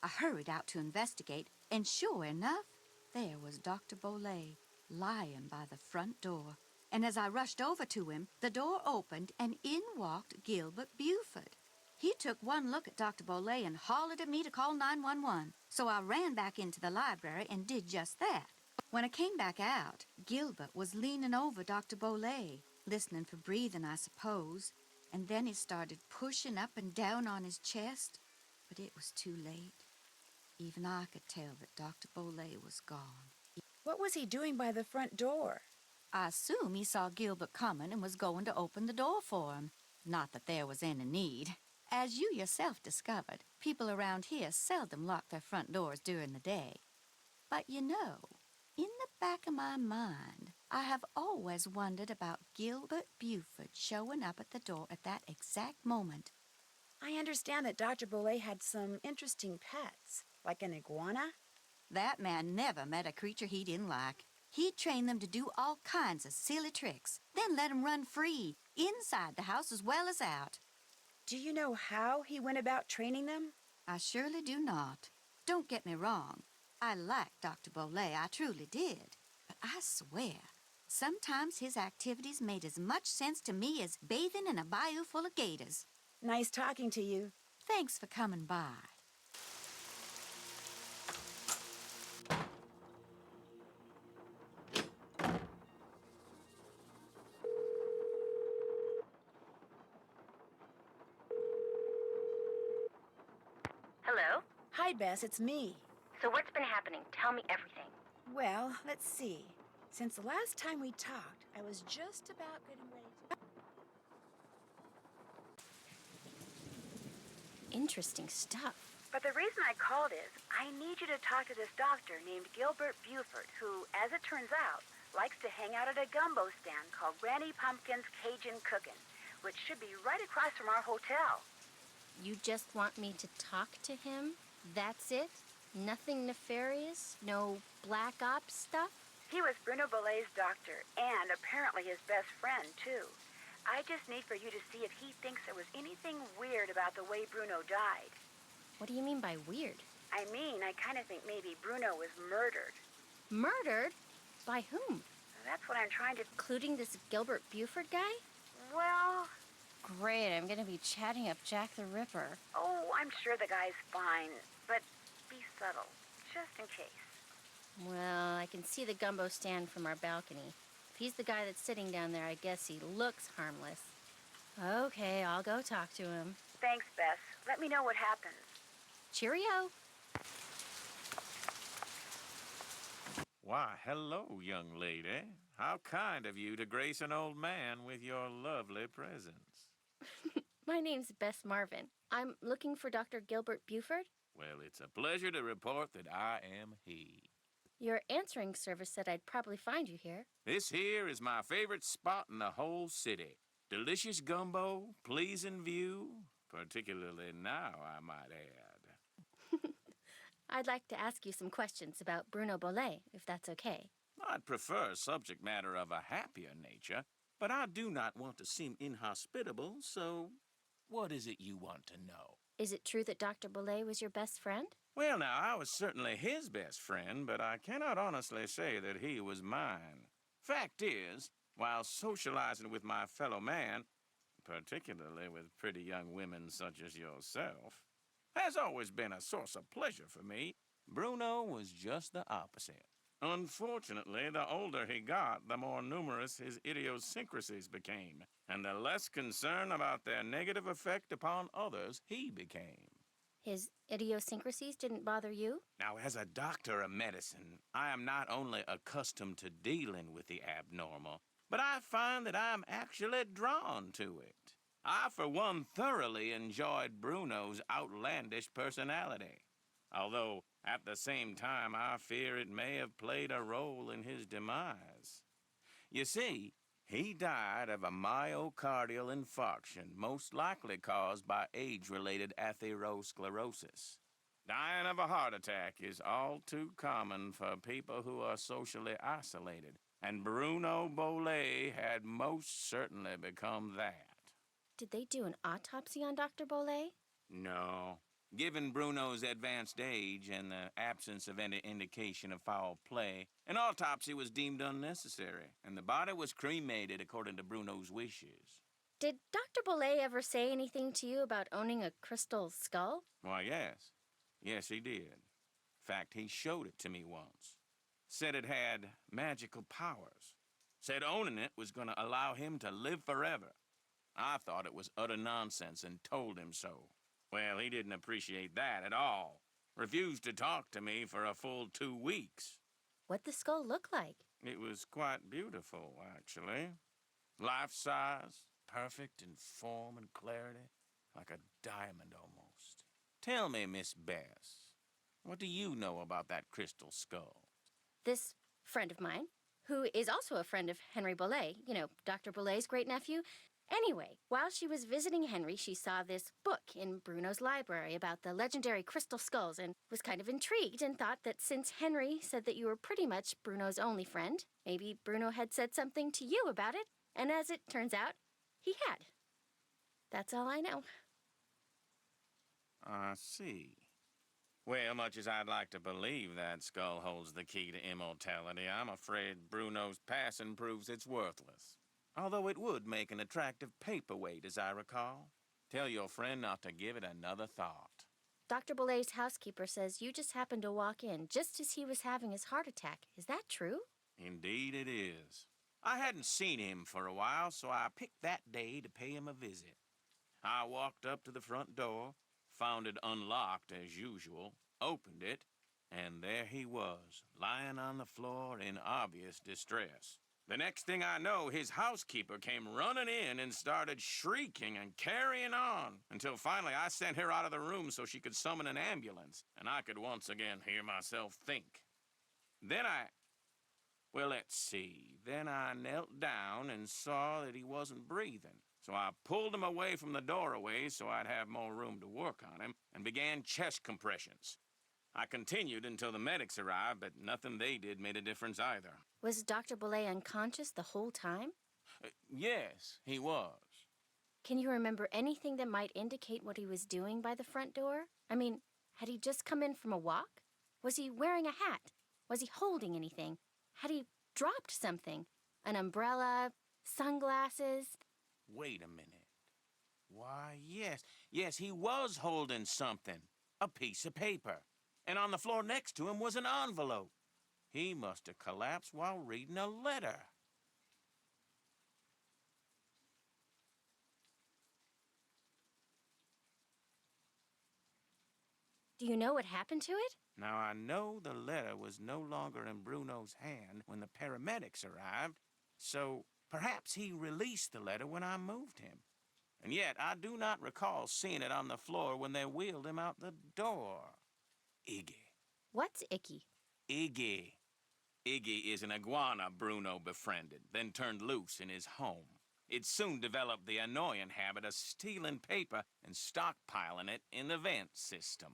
I hurried out to investigate, and sure enough, there was Dr. Bolet lying by the front door. And as I rushed over to him, the door opened and in walked Gilbert Buford. He took one look at Dr. Bolet and hollered at me to call 911. So I ran back into the library and did just that. When I came back out, Gilbert was leaning over Dr. Bolet, listening for breathing, I suppose. And then he started pushing up and down on his chest. But it was too late. Even I could tell that Dr. Bolet was gone. What was he doing by the front door? I assume he saw Gilbert coming and was going to open the door for him. Not that there was any need. As you yourself discovered, people around here seldom lock their front doors during the day. But you know, in the back of my mind, I have always wondered about Gilbert Buford showing up at the door at that exact moment. I understand that Dr. Bolet had some interesting pets, like an iguana. That man never met a creature he didn't like. He'd train them to do all kinds of silly tricks, then let them run free, inside the house as well as out. Do you know how he went about training them? I surely do not. Don't get me wrong. I liked Dr. Bolet, I truly did. But I swear, sometimes his activities made as much sense to me as bathing in a bayou full of gators. Nice talking to you. Thanks for coming by. Hello? Hi, Bess, it's me. So what's been happening? Tell me everything. Well, let's see. Since the last time we talked, I was just about getting ready to... Interesting stuff. But the reason I called is, I need you to talk to this doctor named Gilbert Buford, who, as it turns out, likes to hang out at a gumbo stand called Granny Pumpkin's Cajun Cookin', which should be right across from our hotel. You just want me to talk to him? That's it? Nothing nefarious? No black ops stuff? He was Bruno Bolet's doctor, and apparently his best friend, too. I just need for you to see if he thinks there was anything weird about the way Bruno died. What do you mean by weird? I mean, I kind of think maybe Bruno was murdered. Murdered? By whom? That's what I'm trying to... Including this Gilbert Buford guy? Well... Great, I'm gonna be chatting up Jack the Ripper. Oh, I'm sure the guy's fine, but be subtle, just in case. Well, I can see the gumbo stand from our balcony. If he's the guy that's sitting down there, I guess he looks harmless. Okay, I'll go talk to him. Thanks, Bess. Let me know what happens. Cheerio! Why, hello, young lady. How kind of you to grace an old man with your lovely presence. My name's Bess Marvin. I'm looking for Dr. Gilbert Buford. Well, it's a pleasure to report that I am he. Your answering service said I'd probably find you here. This here is my favorite spot in the whole city. Delicious gumbo, pleasing view, particularly now, I might add. I'd like to ask you some questions about Bruno Bolet, if that's okay. I'd prefer subject matter of a happier nature, but I do not want to seem inhospitable, so what is it you want to know? Is it true that Dr. Bolet was your best friend? Well, now, I was certainly his best friend, but I cannot honestly say that he was mine. Fact is, while socializing with my fellow man, particularly with pretty young women such as yourself, has always been a source of pleasure for me, Bruno was just the opposite. Unfortunately, the older he got, the more numerous his idiosyncrasies became, and the less concern about their negative effect upon others he became. His idiosyncrasies didn't bother you? Now, as a doctor of medicine, I am not only accustomed to dealing with the abnormal, but I find that I am actually drawn to it. I, for one, thoroughly enjoyed Bruno's outlandish personality, although at the same time I fear it may have played a role in his demise. You see, he died of a myocardial infarction, most likely caused by age-related atherosclerosis. Dying of a heart attack is all too common for people who are socially isolated, and Bruno Bolet had most certainly become that. Did they do an autopsy on Dr. Bolet? No. Given Bruno's advanced age and the absence of any indication of foul play, an autopsy was deemed unnecessary, and the body was cremated according to Bruno's wishes. Did Dr. Bolet ever say anything to you about owning a crystal skull? Why, yes. Yes, he did. In fact, he showed it to me once. Said it had magical powers. Said owning it was going to allow him to live forever. I thought it was utter nonsense and told him so. Well, he didn't appreciate that at all. Refused to talk to me for a full 2 weeks. What'd the skull look like? It was quite beautiful, actually. Life-size, perfect in form and clarity. like a diamond almost. Tell me, Miss Bess, what do you know about that crystal skull? This friend of mine, who is also a friend of Henry Bolet, you know, Dr. Bolet's great-nephew. Anyway, while she was visiting Henry, she saw this book in Bruno's library about the legendary crystal skulls and was kind of intrigued and thought that since Henry said that you were pretty much Bruno's only friend, maybe Bruno had said something to you about it, and as it turns out, he had. That's all I know. I see. Well, much as I'd like to believe that skull holds the key to immortality, I'm afraid Bruno's passing proves it's worthless. Although it would make an attractive paperweight, as I recall. Tell your friend not to give it another thought. Dr. Bolet's housekeeper says you just happened to walk in just as he was having his heart attack. Is that true? Indeed it is. I hadn't seen him for a while, so I picked that day to pay him a visit. I walked up to the front door, found it unlocked as usual, opened it, and there he was, lying on the floor in obvious distress. The next thing I know, his housekeeper came running in and started shrieking and carrying on, until finally I sent her out of the room so she could summon an ambulance, and I could once again hear myself think. Well, let's see. Then I knelt down and saw that he wasn't breathing. So I pulled him away from the doorway so I'd have more room to work on him and began chest compressions. I continued until the medics arrived, but nothing they did made a difference either. Was Dr. Bolet unconscious the whole time? Yes, he was. Can you remember anything that might indicate what he was doing by the front door? I mean, had he just come in from a walk? Was he wearing a hat? Was he holding anything? Had he dropped something? An umbrella? Sunglasses? Wait a minute. Why, yes, he was holding something. A piece of paper. And on the floor next to him was an envelope. He must have collapsed while reading a letter. Do you know what happened to it? Now, I know the letter was no longer in Bruno's hand when the paramedics arrived, so perhaps he released the letter when I moved him. And yet, I do not recall seeing it on the floor when they wheeled him out the door. Iggy. What's Icky? Iggy. Iggy is an iguana Bruno befriended, then turned loose in his home. It soon developed the annoying habit of stealing paper and stockpiling it in the vent system.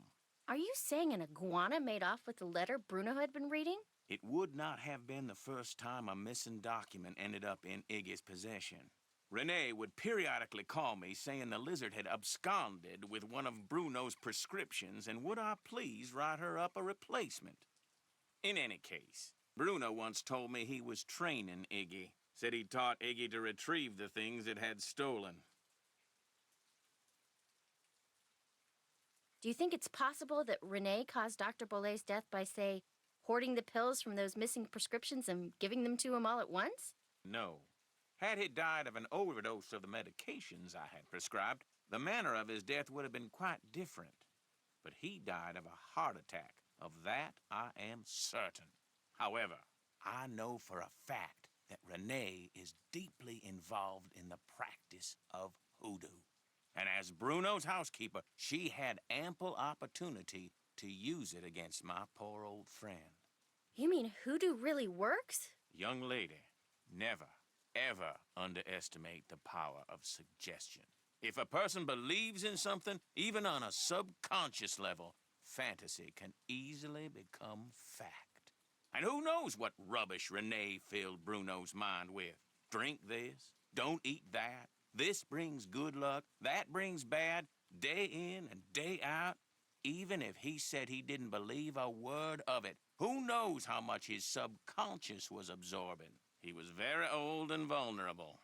Are you saying an iguana made off with the letter Bruno had been reading? It would not have been the first time a missing document ended up in Iggy's possession. Renee would periodically call me saying the lizard had absconded with one of Bruno's prescriptions and would I please write her up a replacement. In any case, Bruno once told me he was training Iggy. Said he taught Iggy to retrieve the things it had stolen. Do you think it's possible that Renee caused Dr. Bolet's death by, say, hoarding the pills from those missing prescriptions and giving them to him all at once? No. Had he died of an overdose of the medications I had prescribed, the manner of his death would have been quite different. But he died of a heart attack. Of that, I am certain. However, I know for a fact that Renee is deeply involved in the practice of hoodoo. And as Bruno's housekeeper, she had ample opportunity to use it against my poor old friend. You mean hoodoo really works? Young lady, never, ever underestimate the power of suggestion. If a person believes in something, even on a subconscious level, fantasy can easily become fact. And who knows what rubbish Renee filled Bruno's mind with? Drink this, don't eat that. This brings good luck, that brings bad, day in and day out. Even if he said he didn't believe a word of it, who knows how much his subconscious was absorbing? He was very old and vulnerable.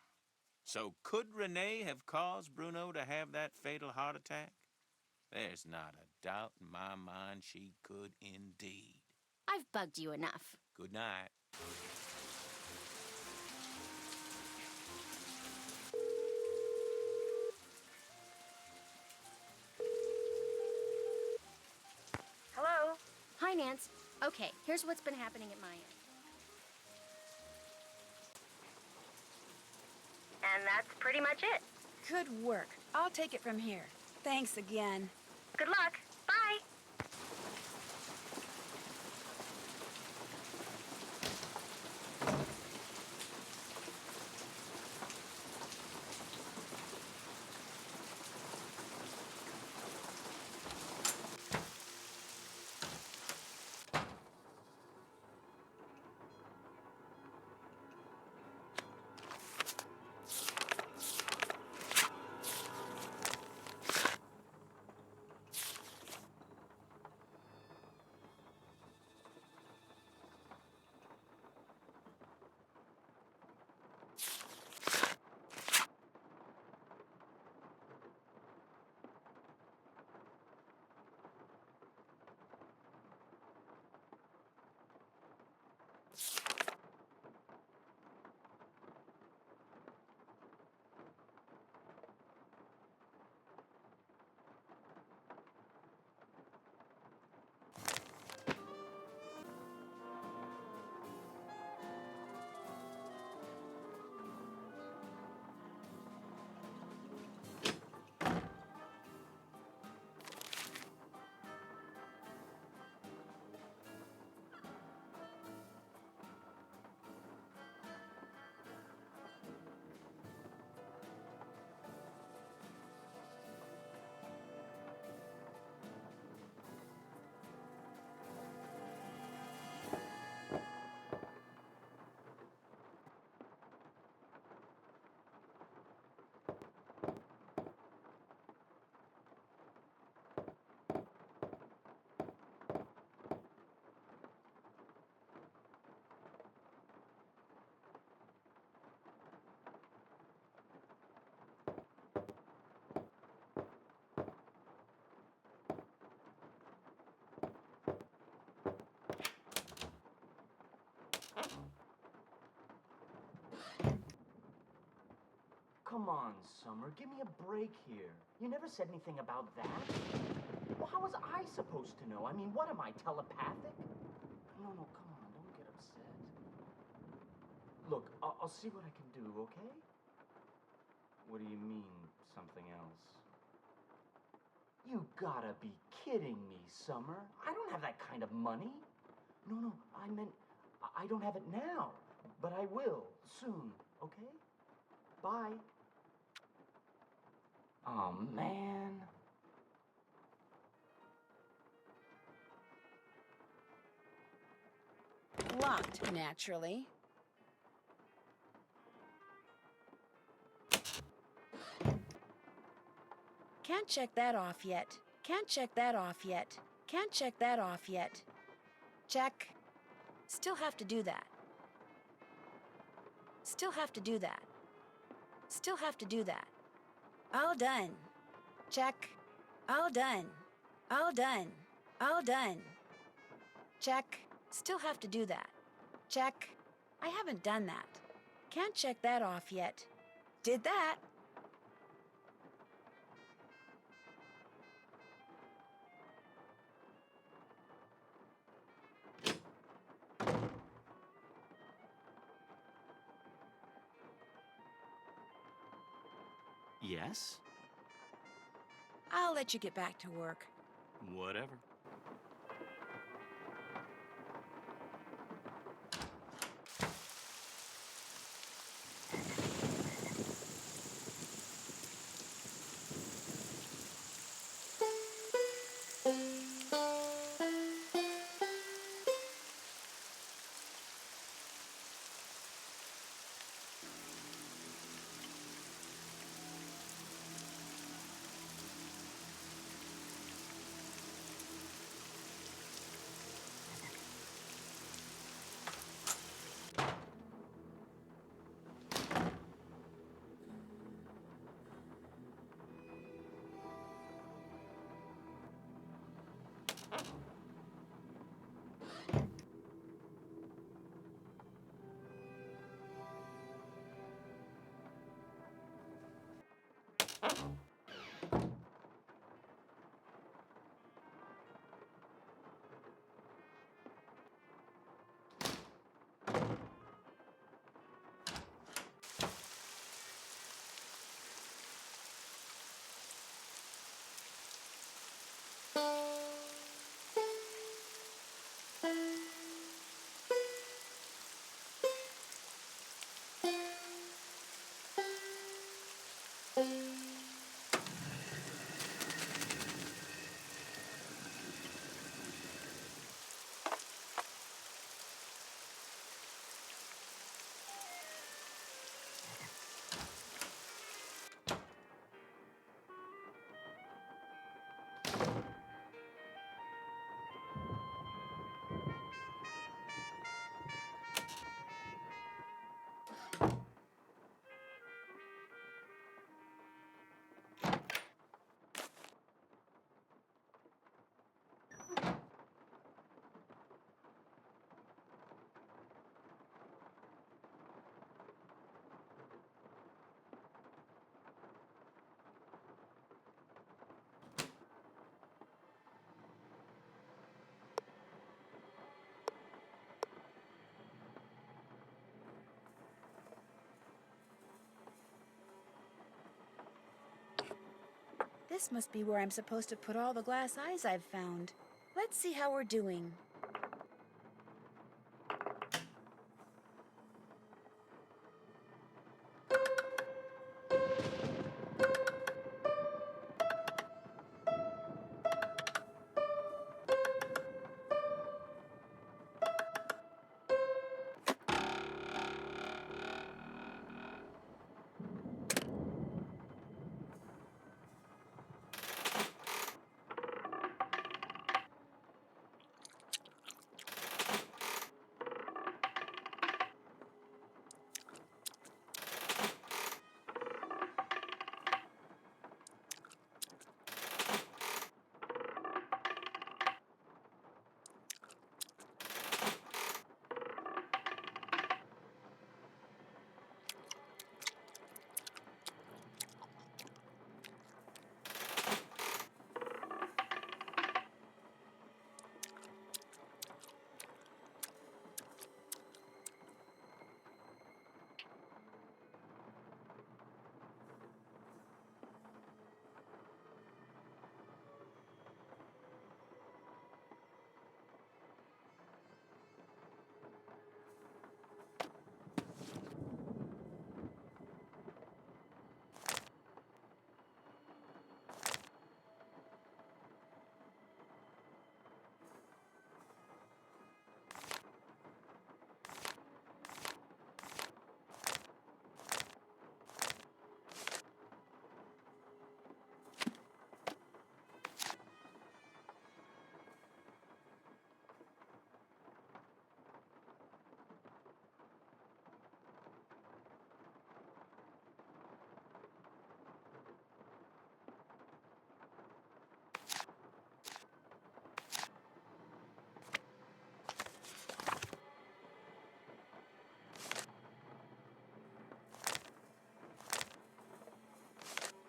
So could Renee have caused Bruno to have that fatal heart attack? There's not a doubt in my mind she could indeed. I've bugged you enough. Good night. Hello? Hi, Nance. Okay, here's what's been happening at my end. And that's pretty much it. Good work. I'll take it from here. Thanks again. Good luck. Bye. Come on, Summer, give me a break here. You never said anything about that. Well, how was I supposed to know? I mean, what am I, telepathic? No, come on, don't get upset. Look, I'll see what I can do, okay? What do you mean, something else? You gotta be kidding me, Summer. I don't have that kind of money. No, I meant, I don't have it now, but I will, soon, okay? Bye. Oh, man. Locked, naturally. Can't check that off yet. Can't check that off yet. Can't check that off yet. Check. Still have to do that. Still have to do that. Still have to do that. All done. Check. All done. All done. All done. Check. Still have to do that. Check. I haven't done that. Can't check that off yet. Did that. Yes? I'll let you get back to work. Whatever. This must be where I'm supposed to put all the glass eyes I've found. Let's see how we're doing.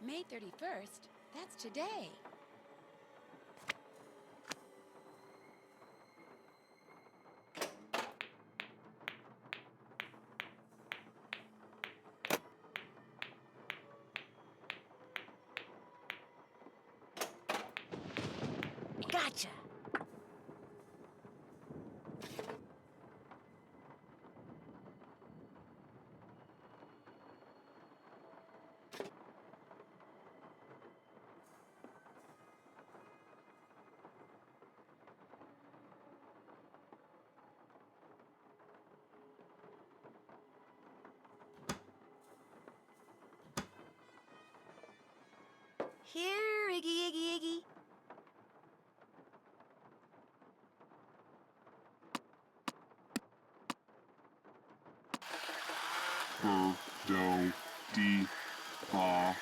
May 31st? That's today. Gotcha! Here, Iggy, Iggy, Iggy. Do, Di, Fa.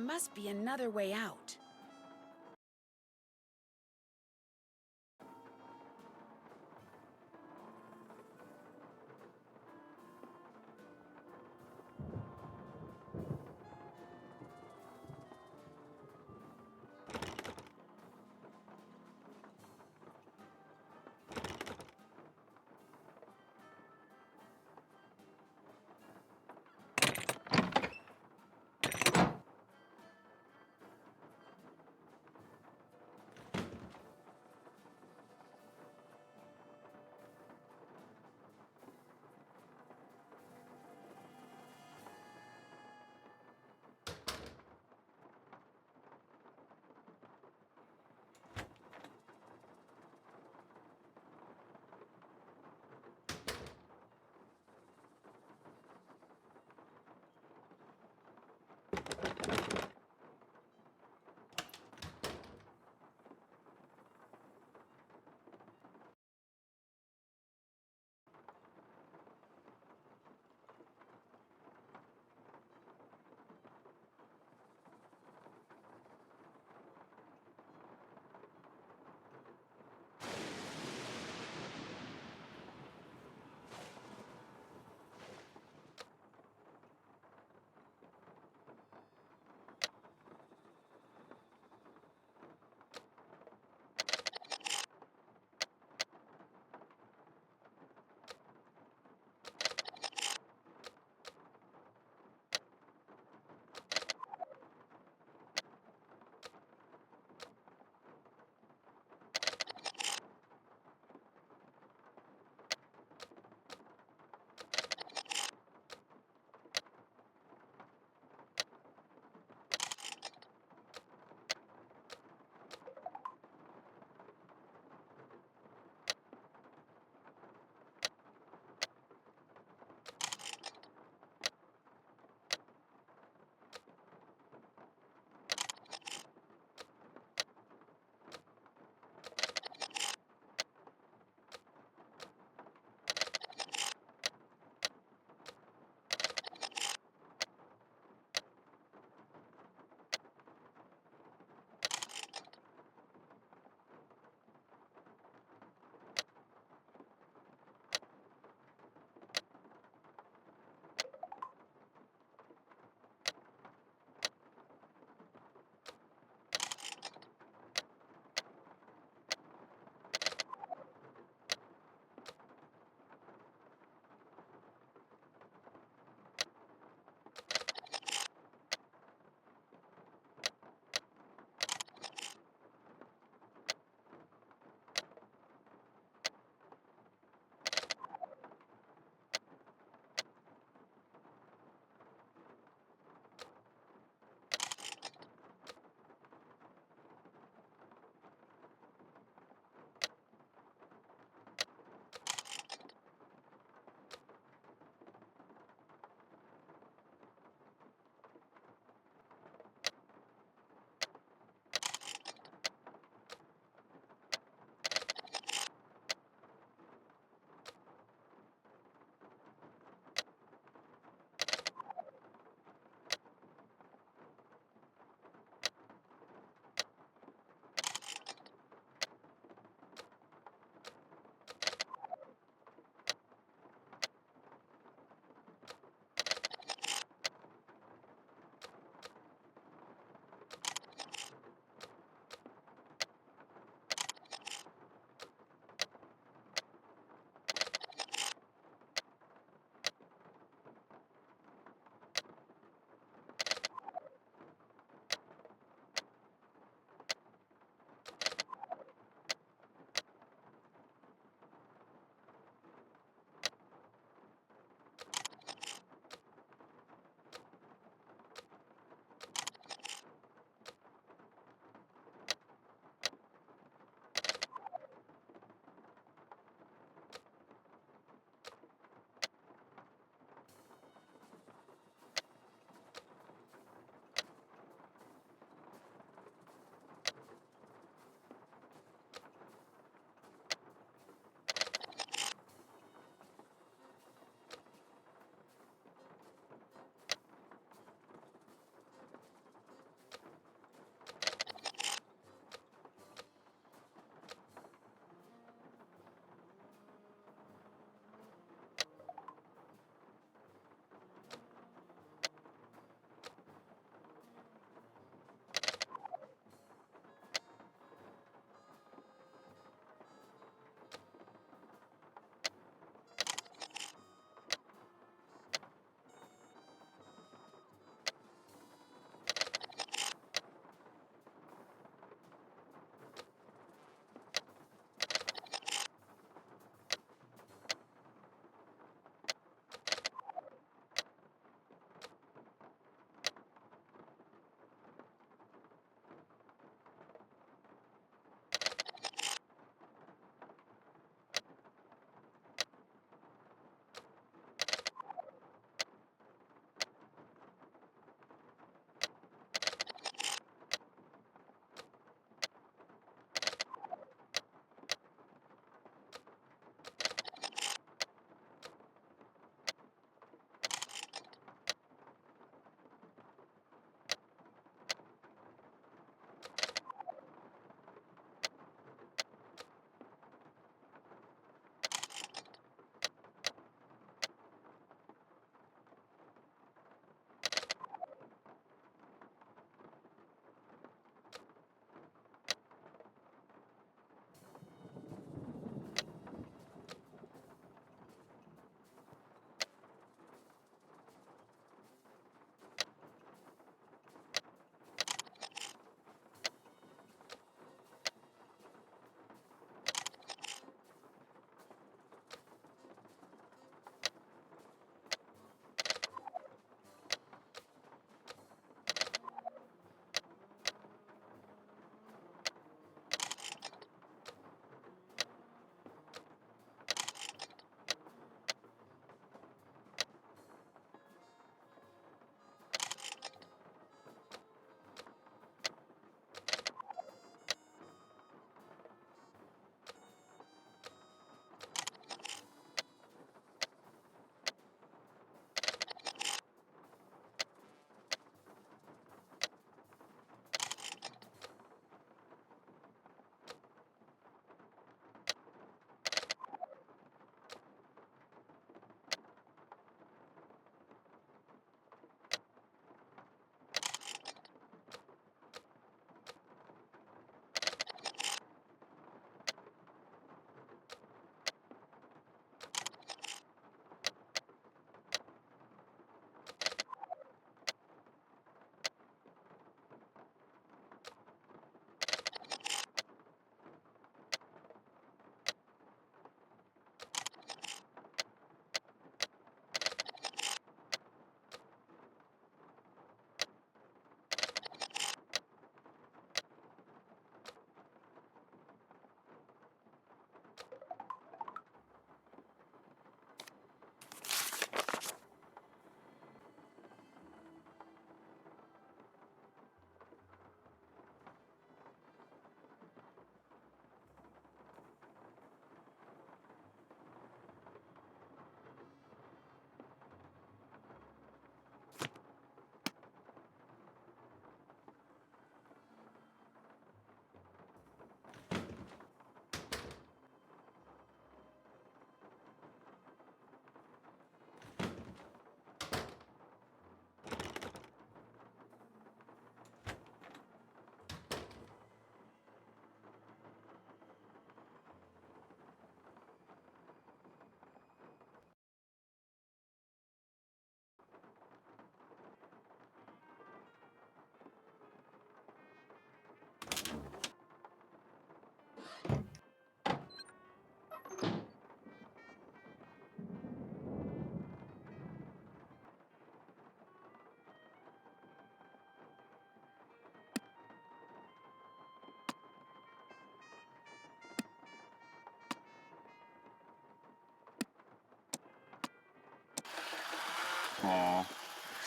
must be another way out.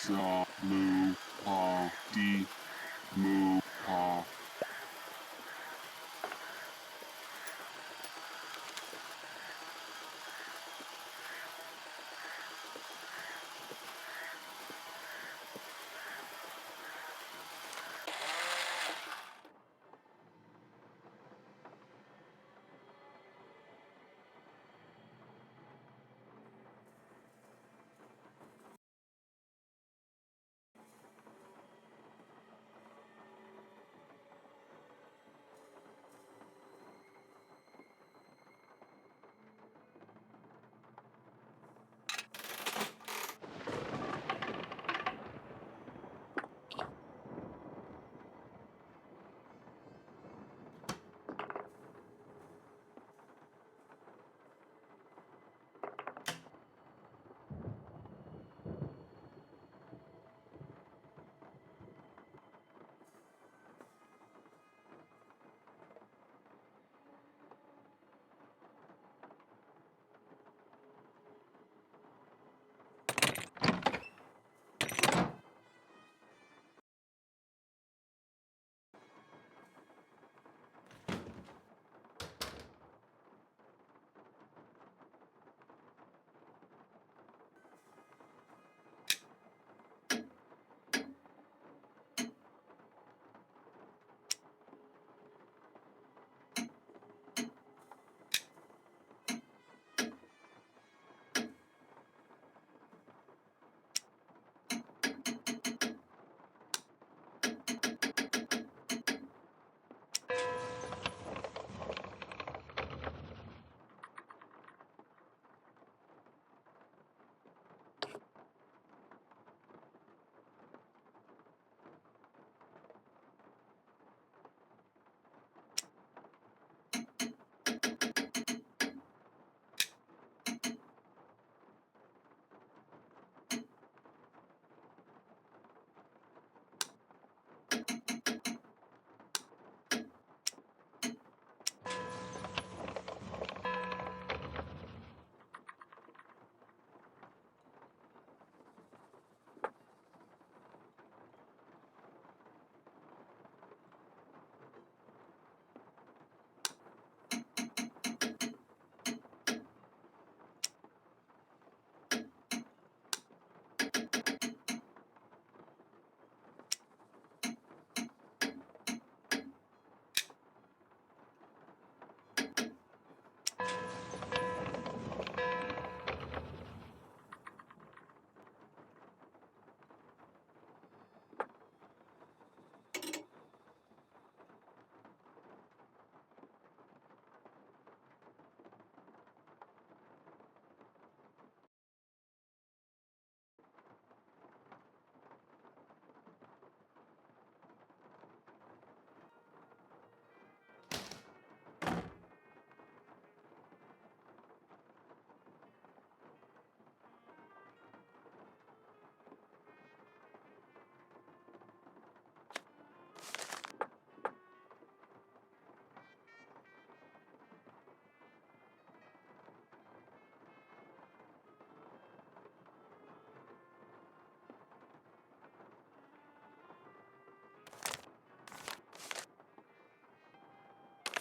za mu pa di mu pa.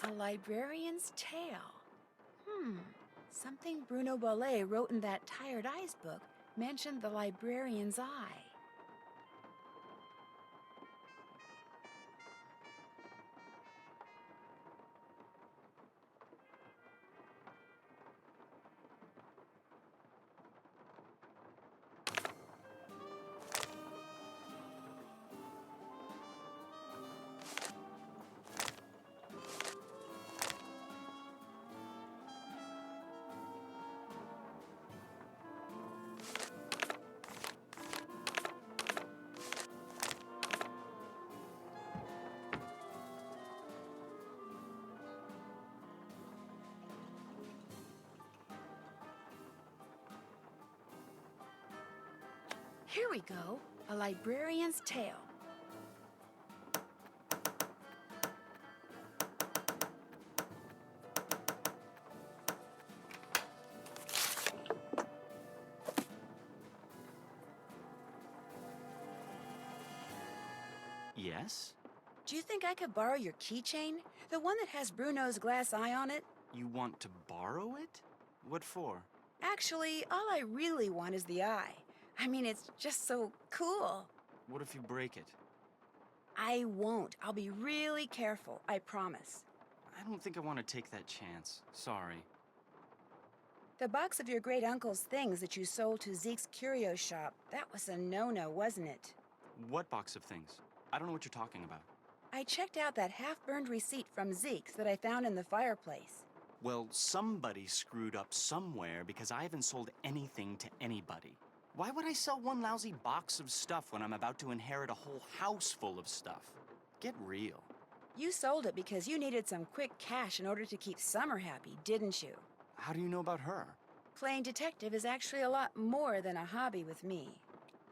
A librarian's tale. Something Bruno Bollet wrote in that Tired Eyes book mentioned the librarian's eye. Here we go, a librarian's tale. Yes? Do you think I could borrow your keychain? The one that has Bruno's glass eye on it? You want to borrow it? What for? Actually, all I really want is the eye. I mean, it's just so cool. What if you break it? I won't. I'll be really careful, I promise. I don't think I want to take that chance. Sorry. The box of your great uncle's things that you sold to Zeke's curio shop, that was a no-no, wasn't it? What box of things? I don't know what you're talking about. I checked out that half-burned receipt from Zeke's that I found in the fireplace. Well, somebody screwed up somewhere because I haven't sold anything to anybody. Why would I sell one lousy box of stuff when I'm about to inherit a whole house full of stuff? Get real. You sold it because you needed some quick cash in order to keep Summer happy, didn't you? How do you know about her? Playing detective is actually a lot more than a hobby with me.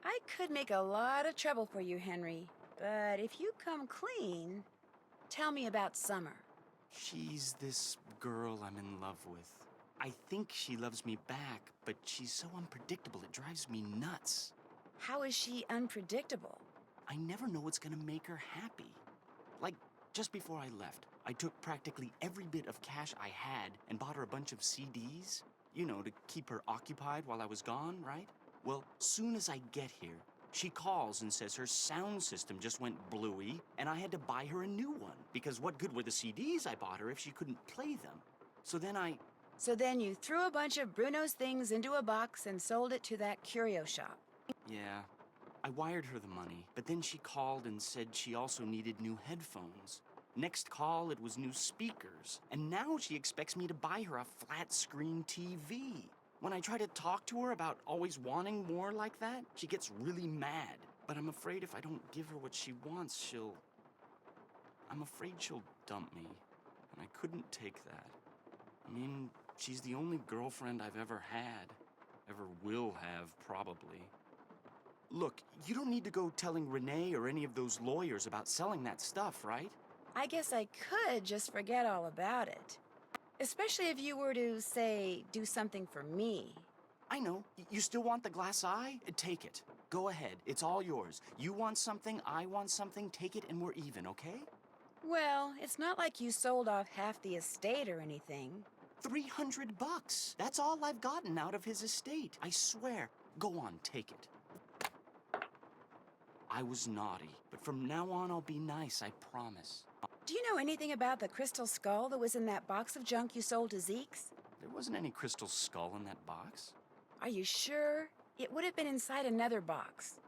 I could make a lot of trouble for you, Henry, but if you come clean, tell me about Summer. She's this girl I'm in love with. I think she loves me back, but she's so unpredictable it drives me nuts. How is she unpredictable? I never know what's gonna make her happy. Like, just before I left, I took practically every bit of cash I had and bought her a bunch of CDs. You know, to keep her occupied while I was gone, right? Well, soon as I get here, she calls and says her sound system just went bluey and I had to buy her a new one because what good were the CDs I bought her if she couldn't play them? So then you threw a bunch of Bruno's things into a box and sold it to that curio shop. Yeah, I wired her the money, but then she called and said she also needed new headphones. Next call, it was new speakers. And now she expects me to buy her a flat-screen TV. When I try to talk to her about always wanting more like that, she gets really mad. But I'm afraid if I don't give her what she wants, I'm afraid she'll dump me. And I couldn't take that. I mean, she's the only girlfriend I've ever had. Ever will have, probably. Look, you don't need to go telling Renee or any of those lawyers about selling that stuff, right? I guess I could just forget all about it. Especially if you were to, say, do something for me. I know. You still want the glass eye? Take it. Go ahead. It's all yours. You want something, I want something, take it and we're even, okay? Well, it's not like you sold off half the estate or anything. $300. That's all I've gotten out of his estate. I swear. Go on, take it. I was naughty, but from now on I'll be nice, I promise. Do you know anything about the crystal skull that was in that box of junk you sold to Zeke's? There wasn't any crystal skull in that box. Are you sure? It would have been inside another box.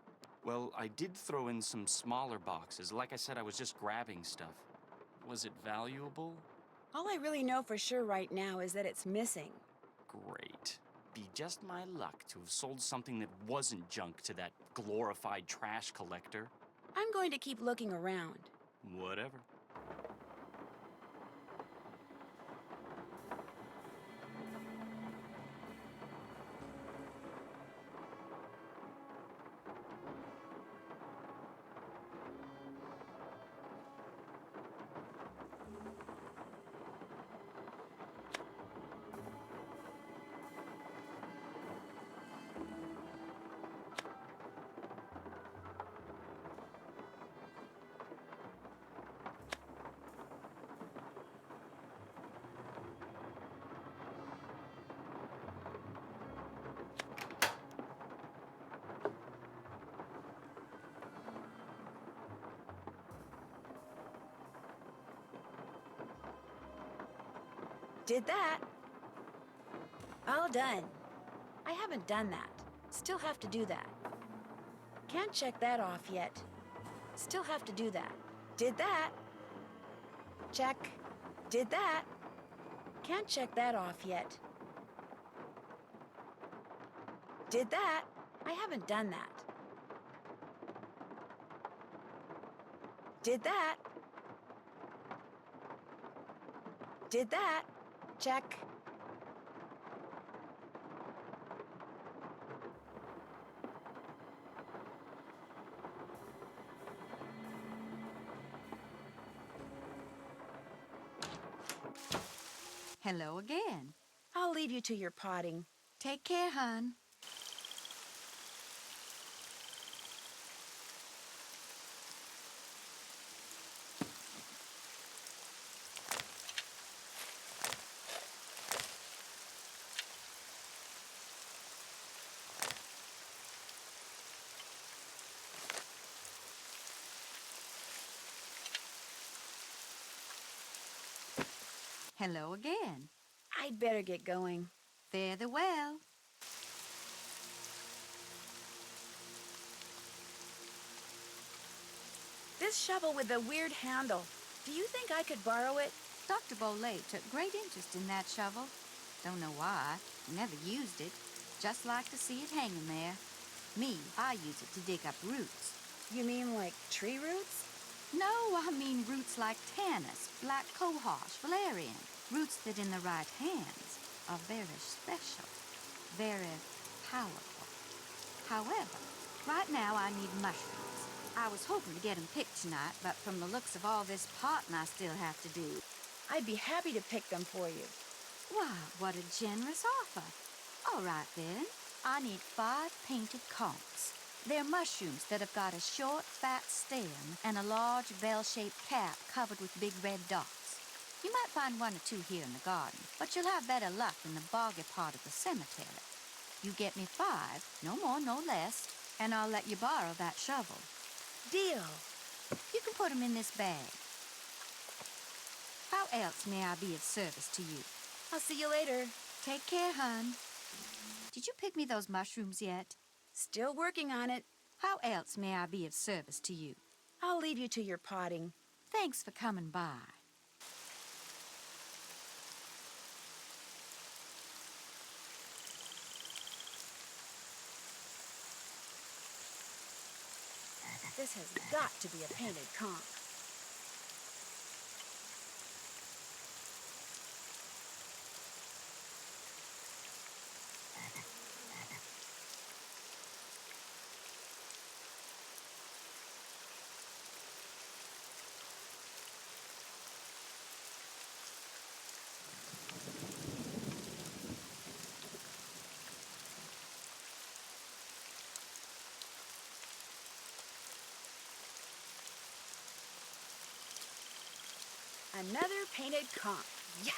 Well, I did throw in some smaller boxes. Like I said, I was just grabbing stuff. Was it valuable? All I really know for sure right now is that it's missing. Great. Be just my luck to have sold something that wasn't junk to that glorified trash collector. I'm going to keep looking around. Whatever. Did that. All done. I haven't done that. Still have to do that. Can't check that off yet. Still have to do that. Did that. Check. Did that. Can't check that off yet. Did that. I haven't done that. Did that. Did that. Check. Hello again. I'll leave you to your potting. Take care, hon. Hello again. I'd better get going. Fare thee well. This shovel with the weird handle, do you think I could borrow it? Dr. Bolay took great interest in that shovel. Don't know why. Never used it. Just like to see it hanging there. Me, I use it to dig up roots. You mean like tree roots? No, I mean roots like Tanis, black cohosh, valerian. Roots that in the right hands are very special, very powerful. However, right now I need mushrooms. I was hoping to get 'em picked tonight, but from the looks of all this potting I still have to do. I'd be happy to pick them for you. Why, what a generous offer. All right, then. I need 5 painted conchs. They're mushrooms that have got a short, fat stem and a large bell-shaped cap covered with big red dots. You might find 1 or 2 here in the garden, but you'll have better luck in the boggy part of the cemetery. You get me 5, no more, no less, and I'll let you borrow that shovel. Deal. You can put 'em in this bag. How else may I be of service to you? I'll see you later. Take care, hon. Did you pick me those mushrooms yet? Still working on it. How else may I be of service to you? I'll leave you to your potting. Thanks for coming by. This has got to be a painted conch. Another painted conch. Yes!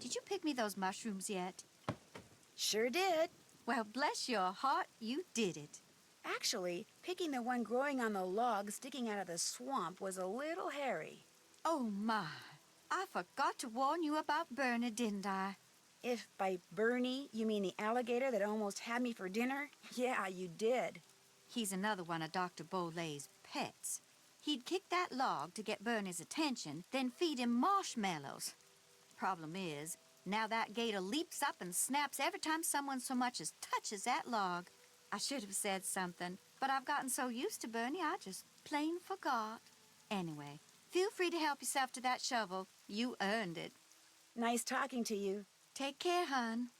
Did you pick me those mushrooms yet? Sure did. Well, bless your heart, you did it. Actually, picking the one growing on the log sticking out of the swamp was a little hairy. Oh, my. I forgot to warn you about Bernie, didn't I? If by Bernie you mean the alligator that almost had me for dinner, yeah, you did. He's another one of Dr. Bolay's pets. He'd kick that log to get Bernie's attention, then feed him marshmallows. Problem is, now that gator leaps up and snaps every time someone so much as touches that log. I should have said something, but I've gotten so used to Bernie, I just plain forgot. Anyway, feel free to help yourself to that shovel. You earned it. Nice talking to you. Take care, hon.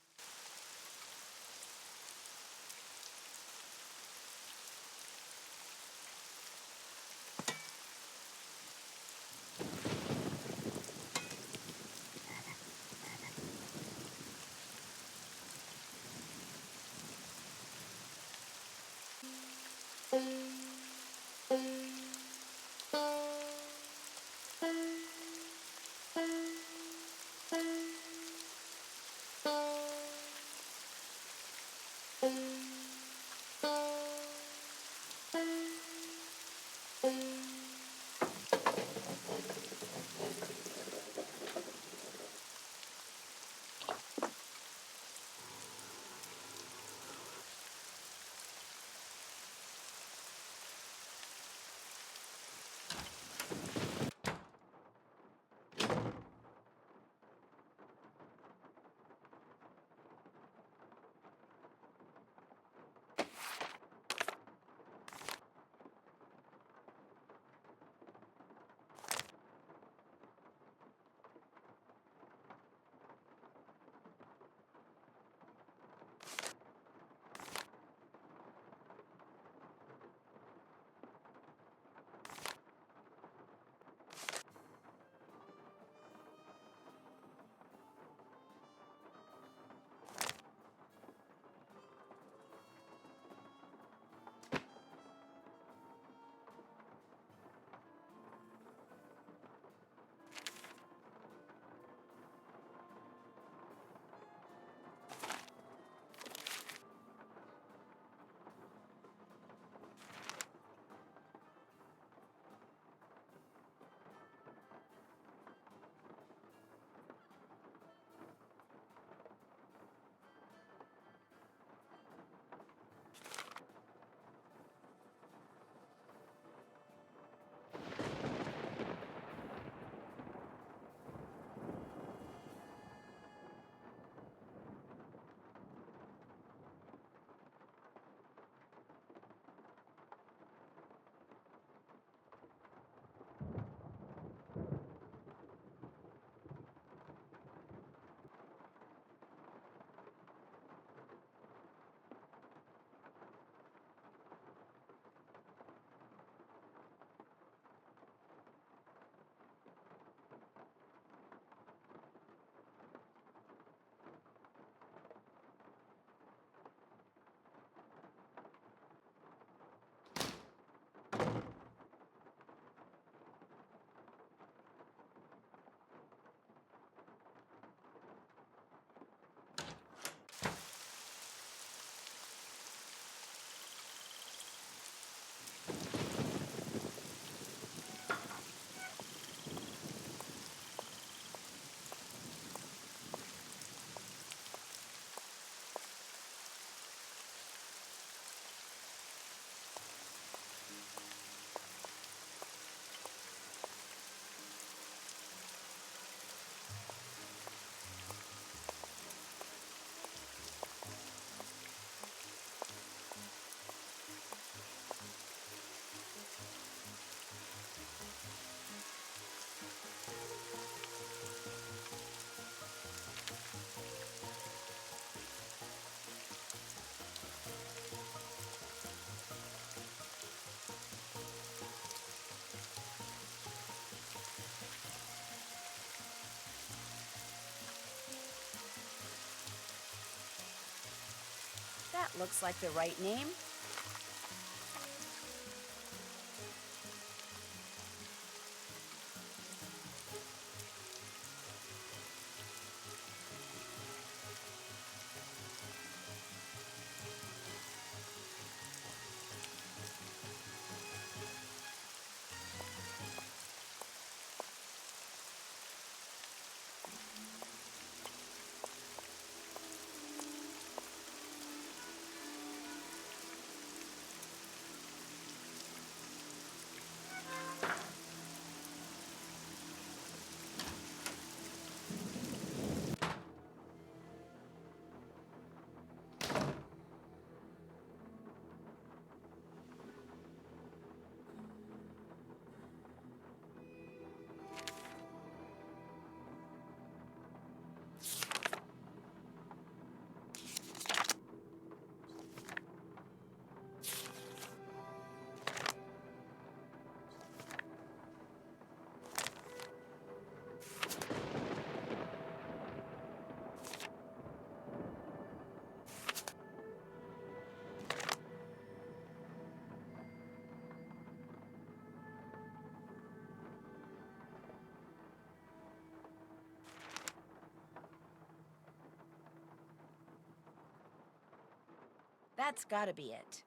That looks like the right name. That's gotta be it.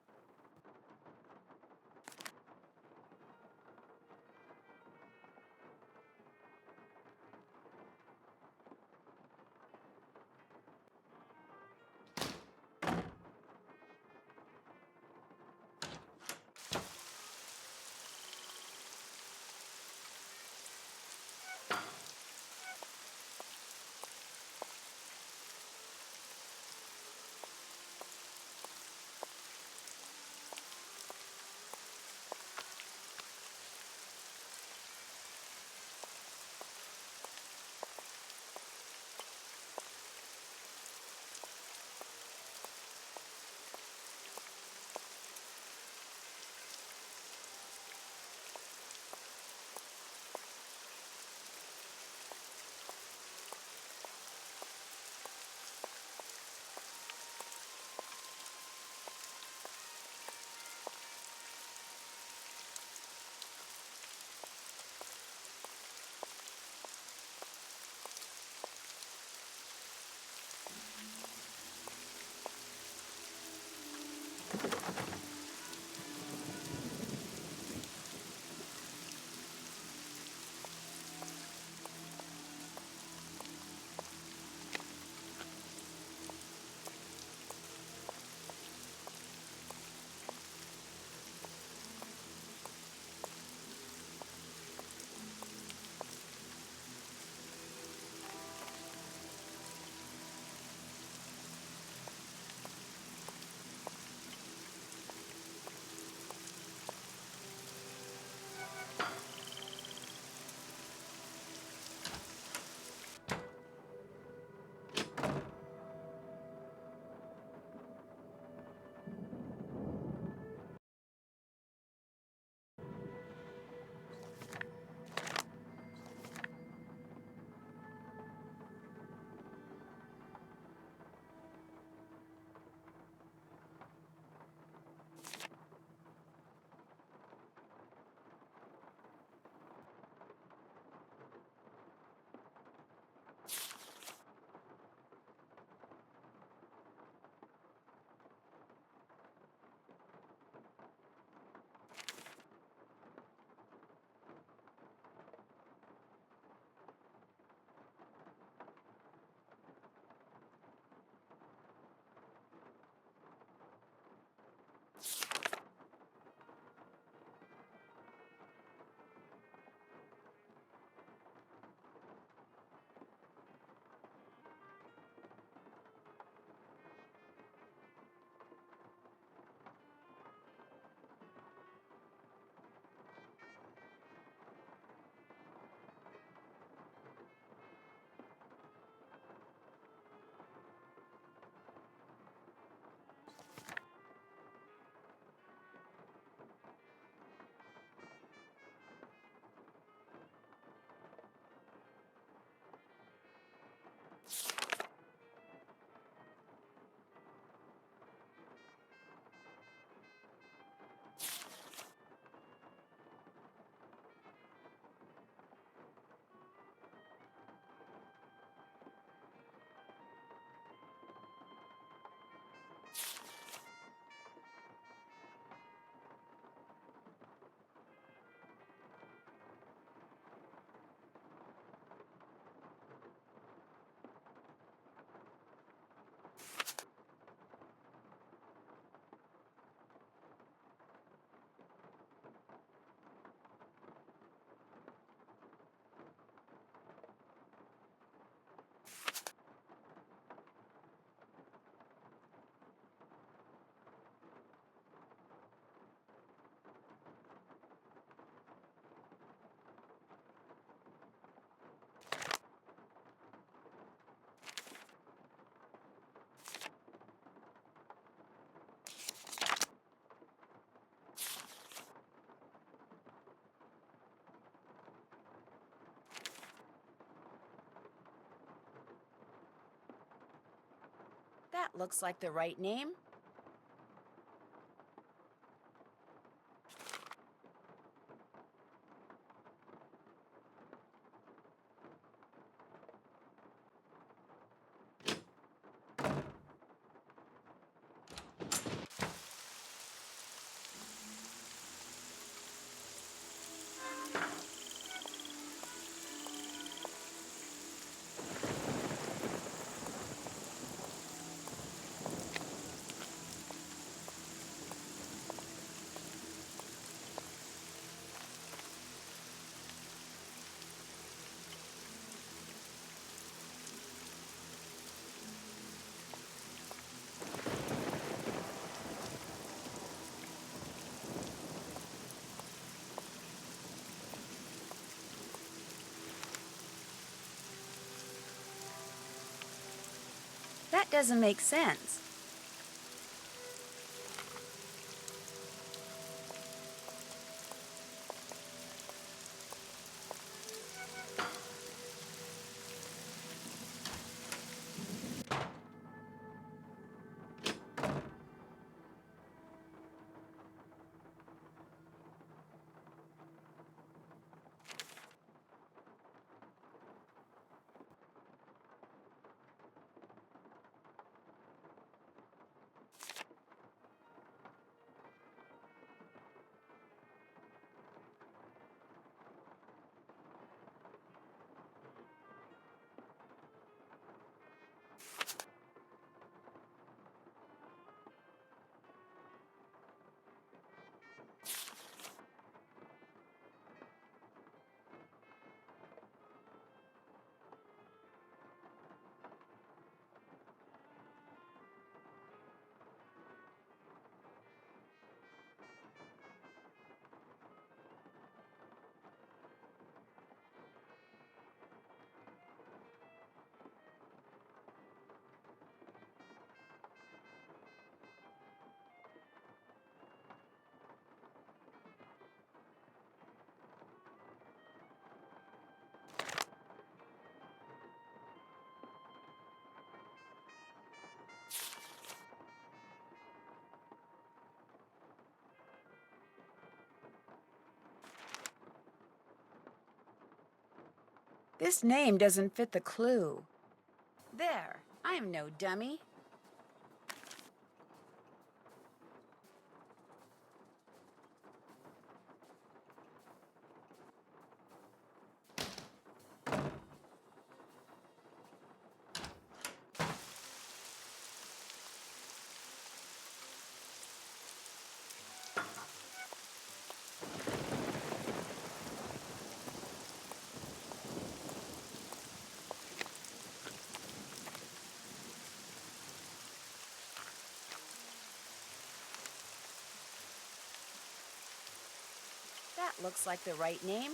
That looks like the right name. That doesn't make sense. This name doesn't fit the clue. There, I'm no dummy. That looks like the right name.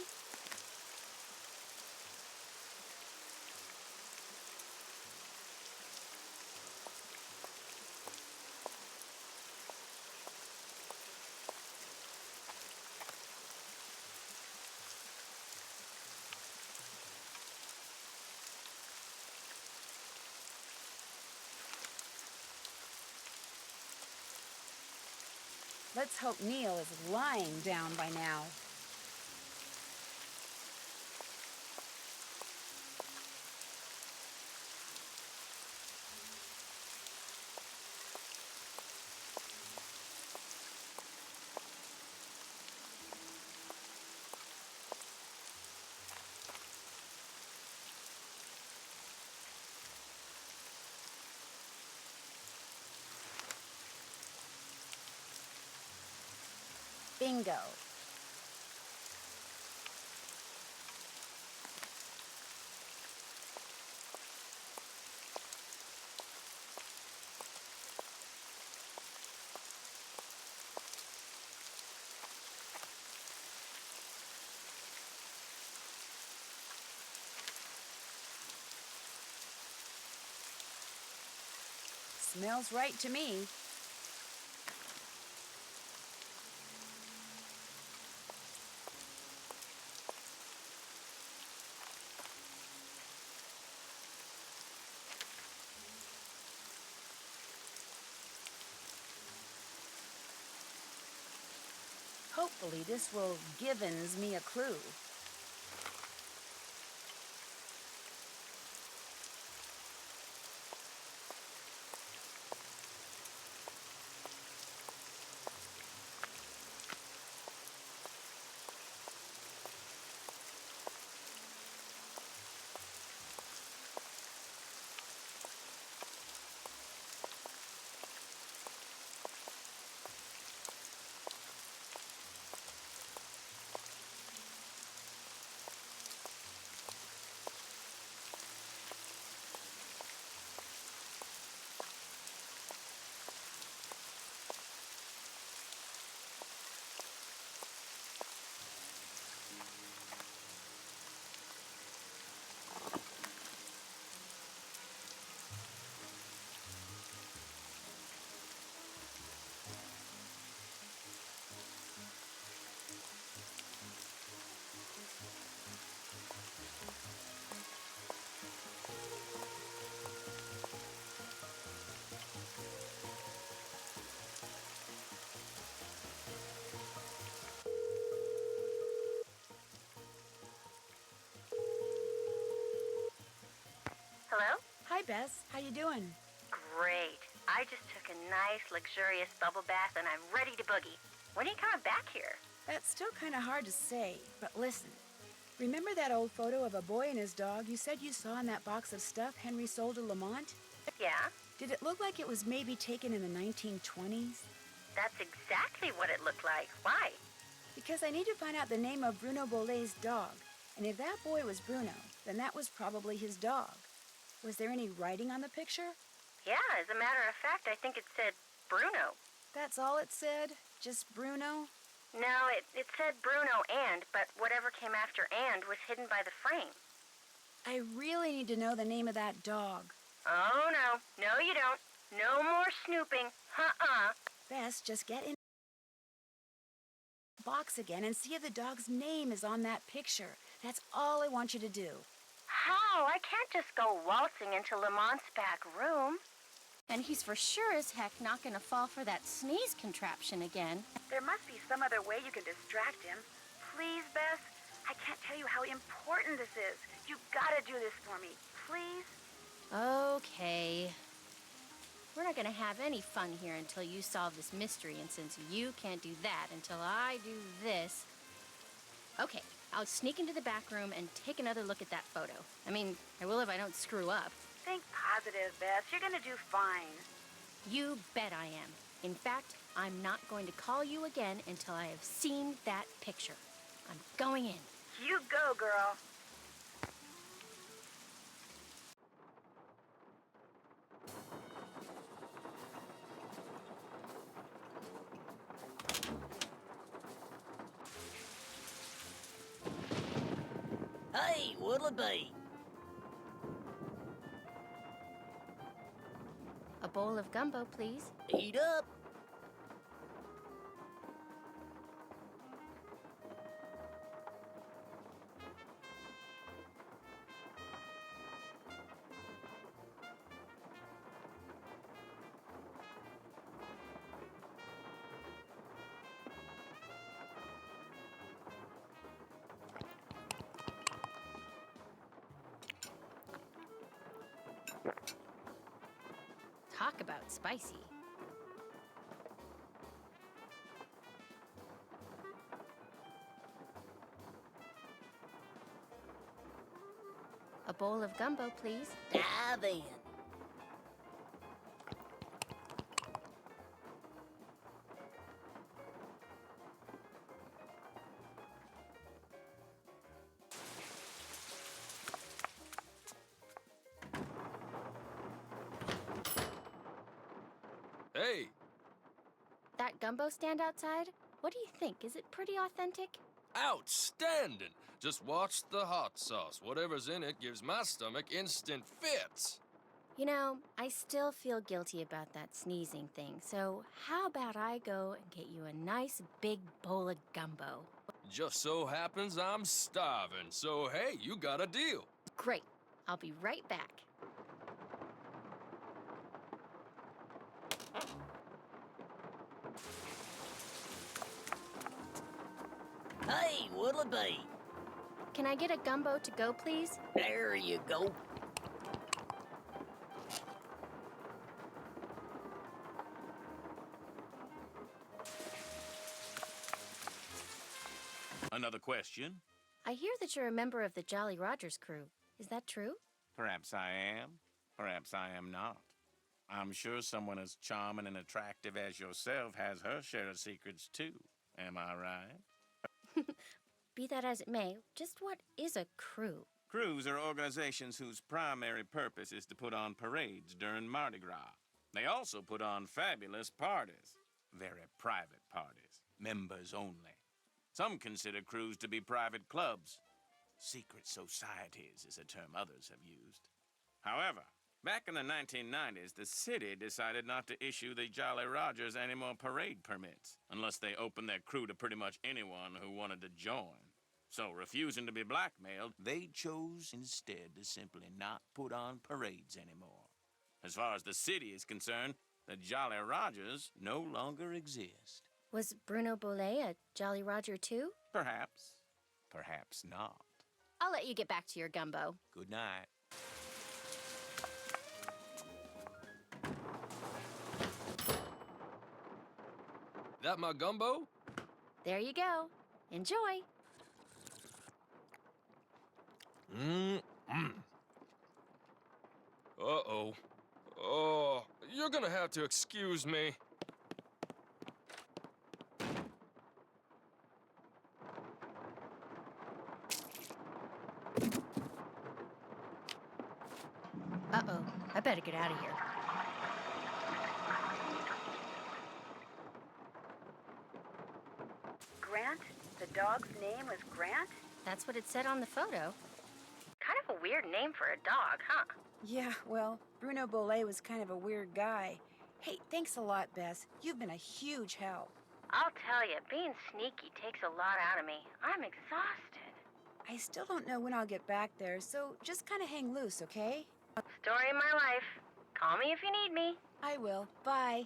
Let's hope Neil is lying down by now. Bingo. Smells right to me. Hopefully this will givens me a clue. Hello? Hi, Bess. How you doing? Great. I just took a nice, luxurious bubble bath and I'm ready to boogie. When are you coming back here? That's still kind of hard to say, but listen. Remember that old photo of a boy and his dog you said you saw in that box of stuff Henry sold to Lamont? Yeah? Did it look like it was maybe taken in the 1920s? That's exactly what it looked like. Why? Because I need to find out the name of Bruno Bolet's dog. And if that boy was Bruno, then that was probably his dog. Was there any writing on the picture? Yeah, as a matter of fact, I think it said Bruno. That's all it said? Just Bruno? No, it said Bruno but whatever came after and was hidden by the frame. I really need to know the name of that dog. Oh, no. No, you don't. No more snooping. Bess, just get in the box again and see if the dog's name is on that picture. That's all I want you to do. How? I can't just go waltzing into Lamont's back room. And he's for sure as heck not gonna fall for that sneeze contraption again. There must be some other way you can distract him. Please, Bess, I can't tell you how important this is. You gotta do this for me, please. Okay. We're not gonna have any fun here until you solve this mystery, and since you can't do that until I do this... Okay, I'll sneak into the back room and take another look at that photo. I mean, I will if I don't screw up. Think positive, Bess. You're gonna do fine. You bet I am. In fact, I'm not going to call you again until I have seen that picture. I'm going in. You go, girl. Hey, what'll it be? A bowl of gumbo, please. Eat up. Talk about spicy. A bowl of gumbo, please. Dive in. Hey, That gumbo stand outside? What do you think? Is it pretty authentic? outstanding! Just watch the hot sauce. Whatever's in it gives my stomach instant fits. You know, I still feel guilty about that sneezing thing, so how about I go and get you a nice big bowl of gumbo? Just so happens I'm starving, so hey, you got a deal. Great. I'll be right back. Hey, Willoughby. Can I get a gumbo to go, please? There you go. Another question? I hear that you're a member of the Jolly Rogers crew. Is that true? Perhaps I am. Perhaps I am not. I'm sure someone as charming and attractive as yourself has her share of secrets, too. Am I right? Be that as it may, just what is a crew? Crews are organizations whose primary purpose is to put on parades during Mardi Gras. They also put on fabulous parties. Very private parties. Members only. Some consider crews to be private clubs. Secret societies is a term others have used. However, back in the 1990s, the city decided not to issue the Jolly Rogers any more parade permits, unless they opened their crew to pretty much anyone who wanted to join. So, refusing to be blackmailed, they chose instead to simply not put on parades anymore. As far as the city is concerned, the Jolly Rogers no longer exist. Was Bruno Bolet a Jolly Roger too? Perhaps. Perhaps not. I'll let you get back to your gumbo. Good night. That my gumbo? There you go. Enjoy. Uh-oh. Oh, you're gonna have to excuse me. Uh-oh. I better get out of here. Grant? The dog's name was Grant? That's what it said on the photo. Kind of a weird name for a dog, huh? Yeah, well, Bruno Bolet was kind of a weird guy. Hey, thanks a lot, Bess. You've been a huge help. I'll tell you, being sneaky takes a lot out of me. I'm exhausted. I still don't know when I'll get back there, so just kind of hang loose, okay? Story of my life. Call me if you need me. I will. Bye.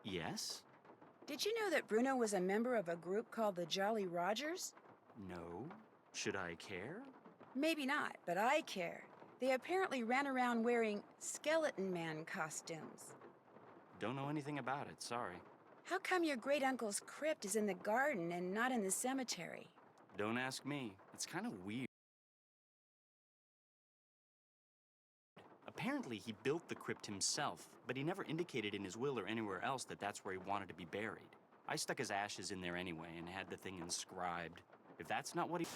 Yes? Did you know that Bruno was a member of a group called the Jolly Rogers? No? Should I care? Maybe not, but I care. They apparently ran around wearing Skeleton Man costumes. Don't know anything about it, sorry. How come your great-uncle's crypt is in the garden and not in the cemetery? Don't ask me. It's kind of weird. Apparently, he built the crypt himself, but he never indicated in his will or anywhere else that that's where he wanted to be buried. I stuck his ashes in there anyway and had the thing inscribed. If that's not what he...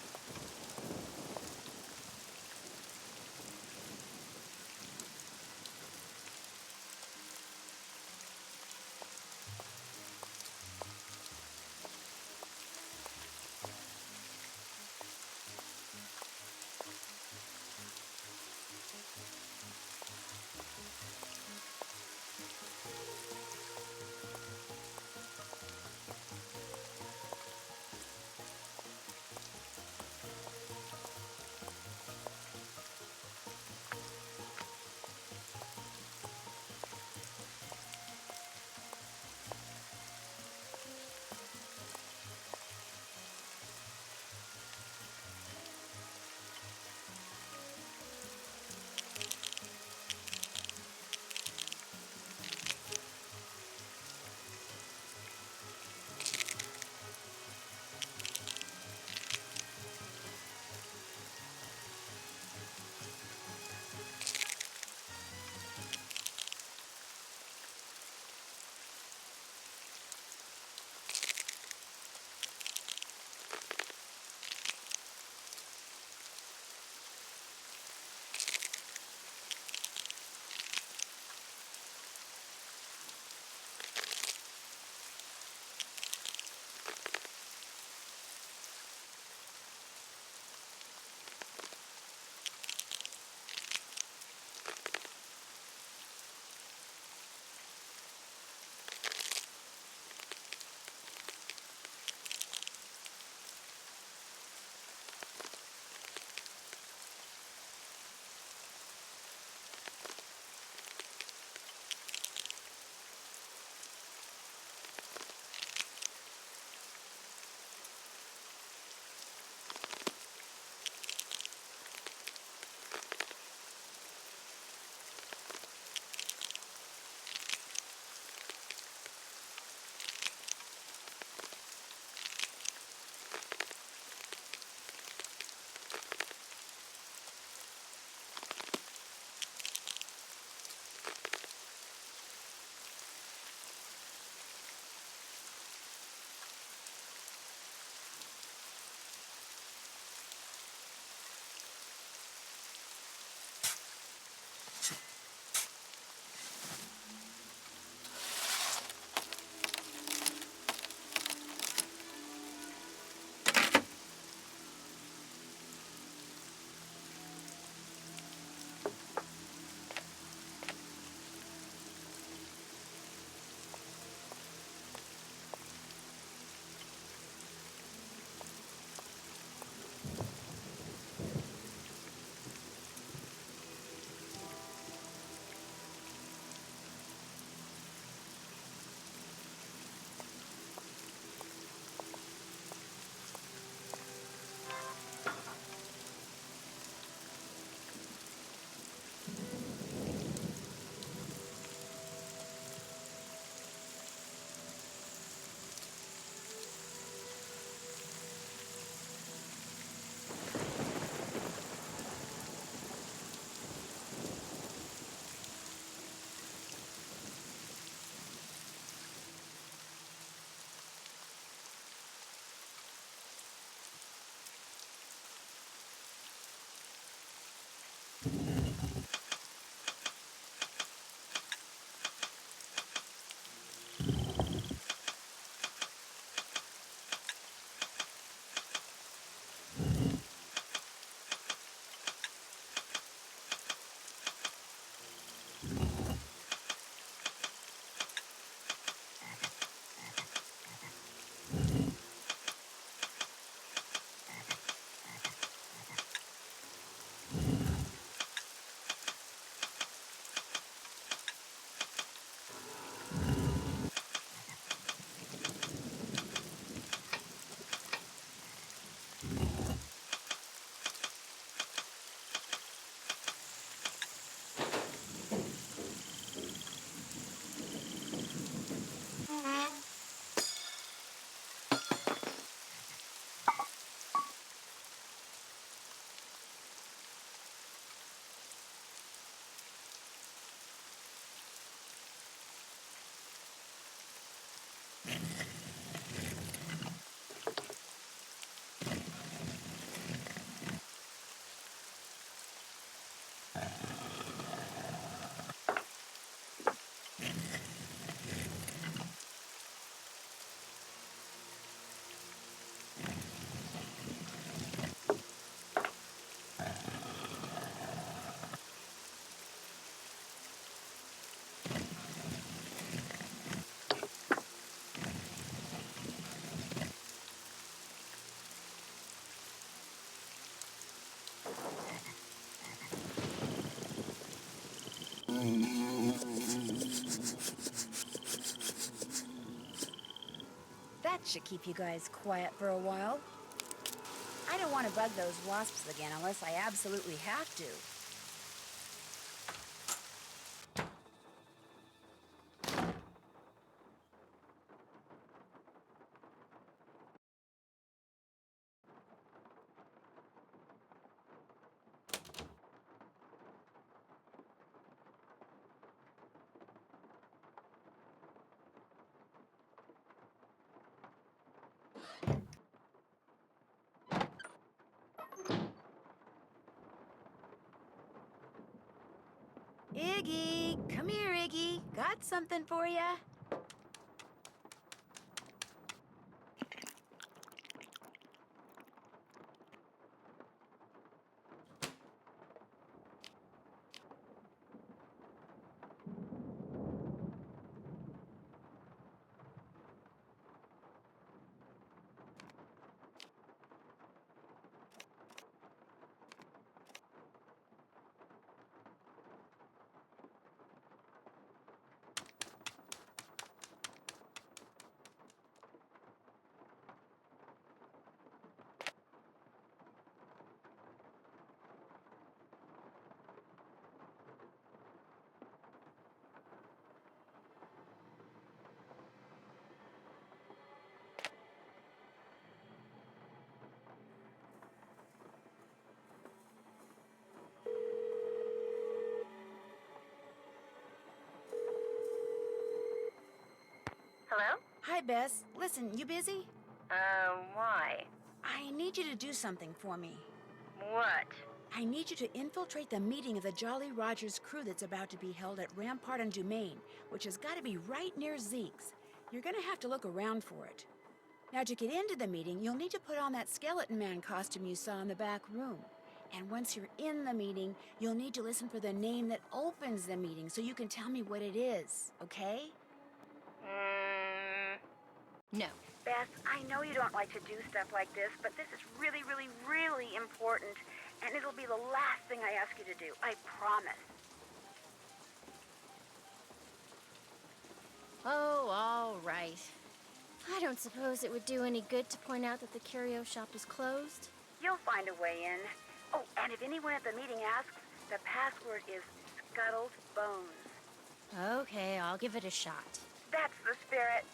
That should keep you guys quiet for a while. I don't want to bug those wasps again unless I absolutely have to. Iggy, come here, Iggy. Got something for ya. Hello? Hi, Bess. Listen, you busy? Why? I need you to do something for me. What? I need you to infiltrate the meeting of the Jolly Rogers crew that's about to be held at Rampart and Dumaine, which has got to be right near Zeke's. You're gonna have to look around for it. Now, to get into the meeting, you'll need to put on that skeleton man costume you saw in the back room. And once you're in the meeting, you'll need to listen for the name that opens the meeting so you can tell me what it is, okay? No. Beth, I know you don't like to do stuff like this, but this is really, really, really important, and it'll be the last thing I ask you to do. I promise. Oh, all right. I don't suppose it would do any good to point out that the curio shop is closed. You'll find a way in. Oh, and if anyone at the meeting asks, the password is Scuttled Bones. Okay, I'll give it a shot. That's the spirit.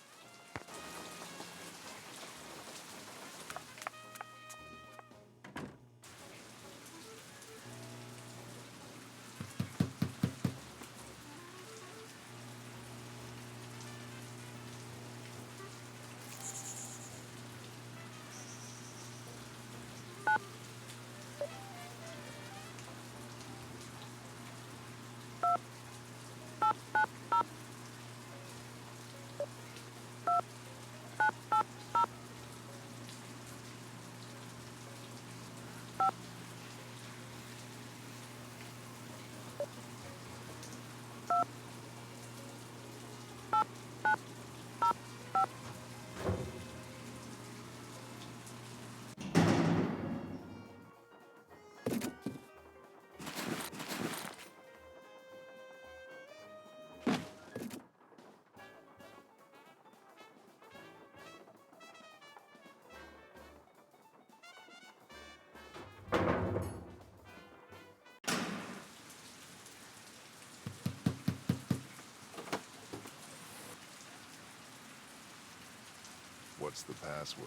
What's the password?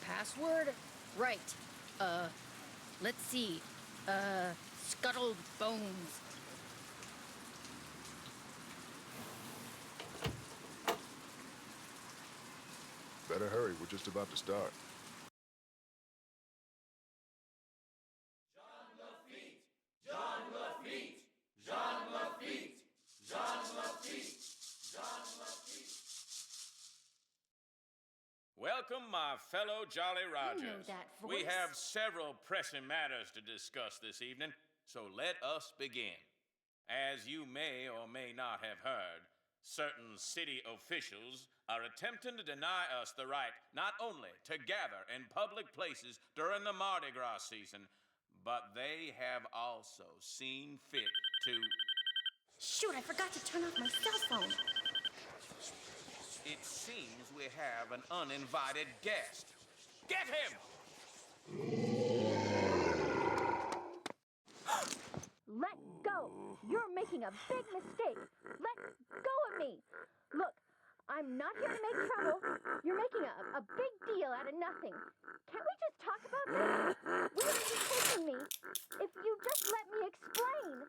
Password? Right. Let's see. Scuttled Bones. Better hurry, we're just about to start. Welcome, my fellow Jolly Rogers. that We voice. have several pressing matters to discuss this evening, so let us begin. As you may or may not have heard, certain city officials are attempting to deny us the right not only to gather in public places during the Mardi Gras season, but they have also seen fit to... Shoot, I forgot to turn off my cell phone. It seems we have an uninvited guest. Get him! Let go! You're making a big mistake. Let go of me. Look, I'm not here to make trouble. You're making a big deal out of nothing. Can't we just talk about this? Where are you taking me? If you just let me explain.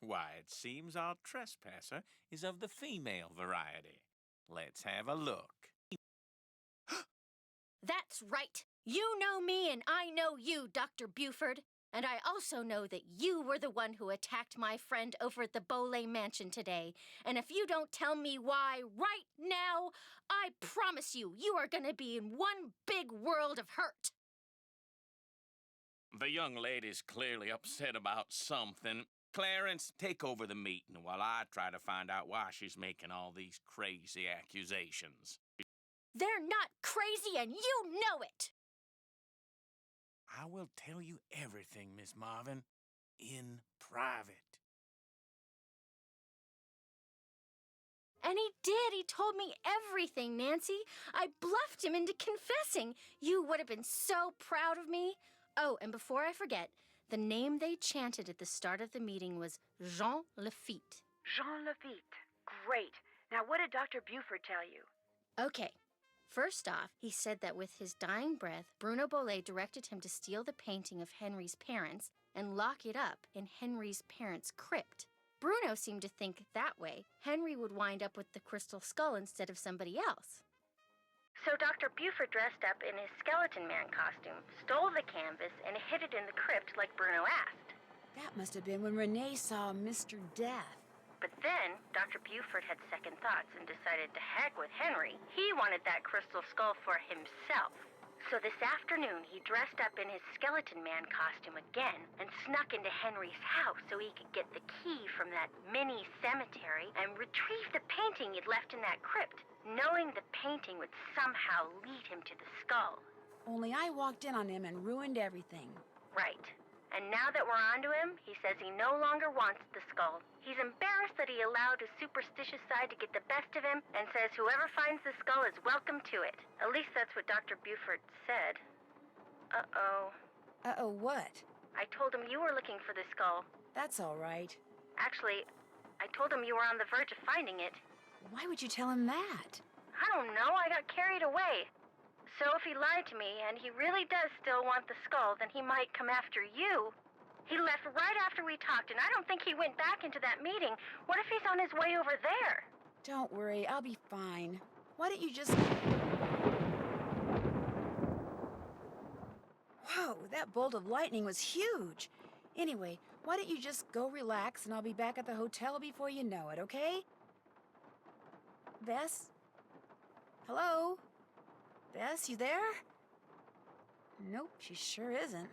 Why, it seems our trespasser is of the female variety. Let's have a look. That's right. You know me and I know you, Dr. Buford. And I also know that you were the one who attacked my friend over at the Boley Mansion today. And if you don't tell me why right now, I promise you, you are going to be in one big world of hurt. The young lady's clearly upset about something. Clarence, take over the meeting while I try to find out why she's making all these crazy accusations. They're not crazy and you know it. I will tell you everything, Miss Marvin, in private. And he did. He told me everything, Nancy. I bluffed him into confessing. You would have been so proud of me. Oh, and before I forget, the name they chanted at the start of the meeting was Jean Lafitte. Jean Lafitte. Great. Now, what did Dr. Buford tell you? Okay. First off, he said that with his dying breath, Bruno Boley directed him to steal the painting of Henry's parents and lock it up in Henry's parents' crypt. Bruno seemed to think that way Henry would wind up with the crystal skull instead of somebody else. So Dr. Buford dressed up in his skeleton man costume, stole the canvas, and hid it in the crypt like Bruno asked. That must have been when Renee saw Mr. Death. But then, Dr. Buford had second thoughts and decided to heck with Henry. He wanted that crystal skull for himself. So this afternoon, he dressed up in his skeleton man costume again and snuck into Henry's house so he could get the key from that mini cemetery and retrieve the painting he'd left in that crypt, knowing the painting would somehow lead him to the skull. Only I walked in on him and ruined everything. Right. And now that we're onto him, he says he no longer wants the skull. He's embarrassed that he allowed his superstitious side to get the best of him and says whoever finds the skull is welcome to it. At least that's what Dr. Buford said. Uh-oh. Uh-oh what? I told him you were looking for the skull. That's all right. Actually, I told him you were on the verge of finding it. Why would you tell him that? I don't know. I got carried away. So if he lied to me, and he really does still want the skull, then he might come after you. He left right after we talked, and I don't think he went back into that meeting. What if he's on his way over there? Don't worry, I'll be fine. Why don't you just... Whoa, that bolt of lightning was huge. Anyway, why don't you just go relax, and I'll be back at the hotel before you know it, okay? Bess? Hello? Bess, you there? Nope, she sure isn't.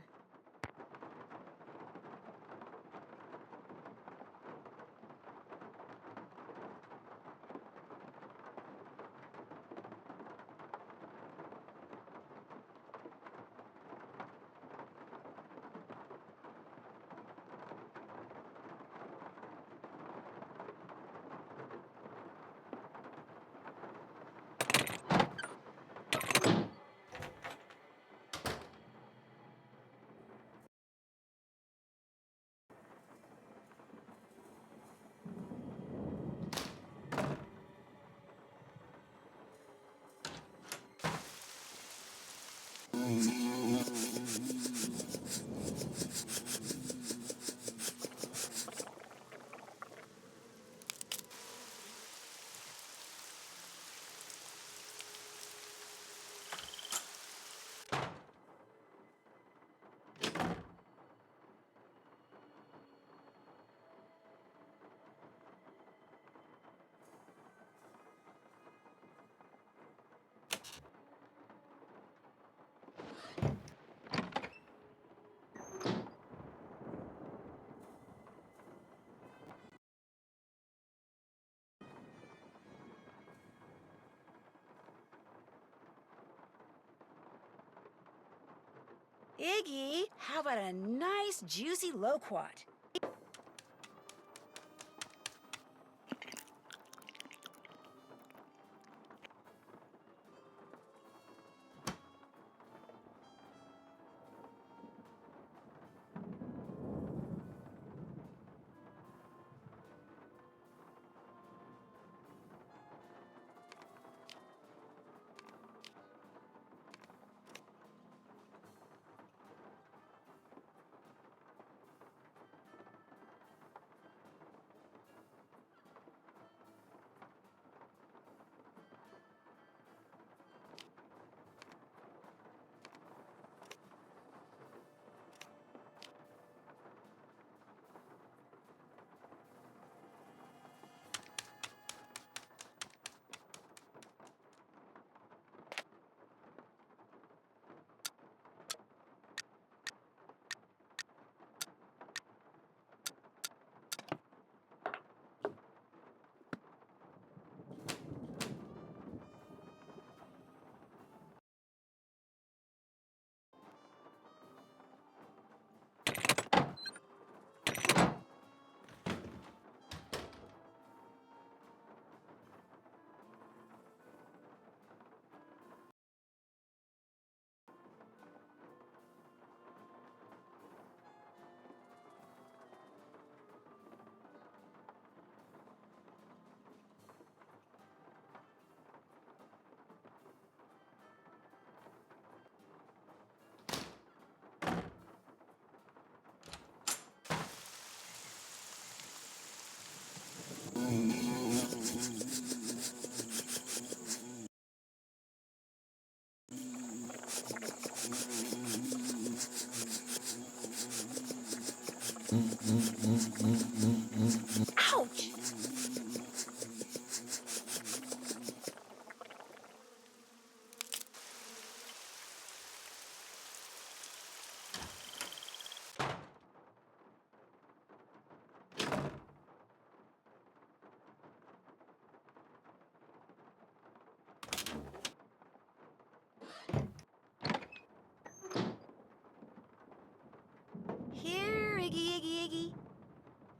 Iggy, how about a nice, juicy loquat?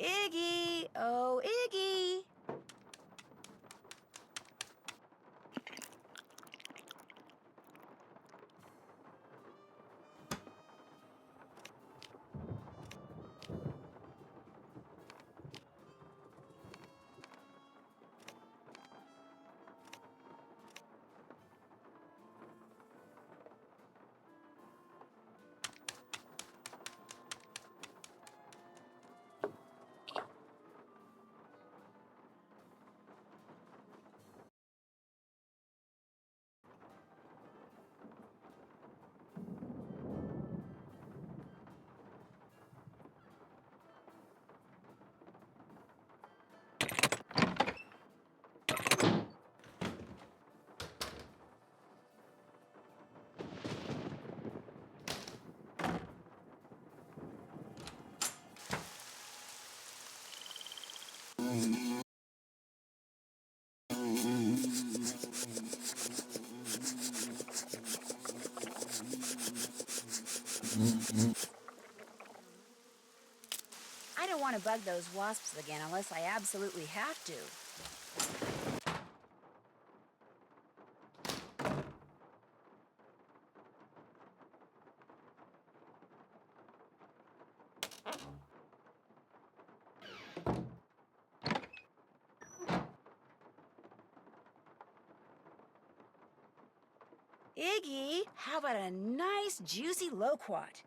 Iggy! Oh, Iggy! I don't want to bug those wasps again unless I absolutely have to. Iggy, how about a nice, juicy loquat?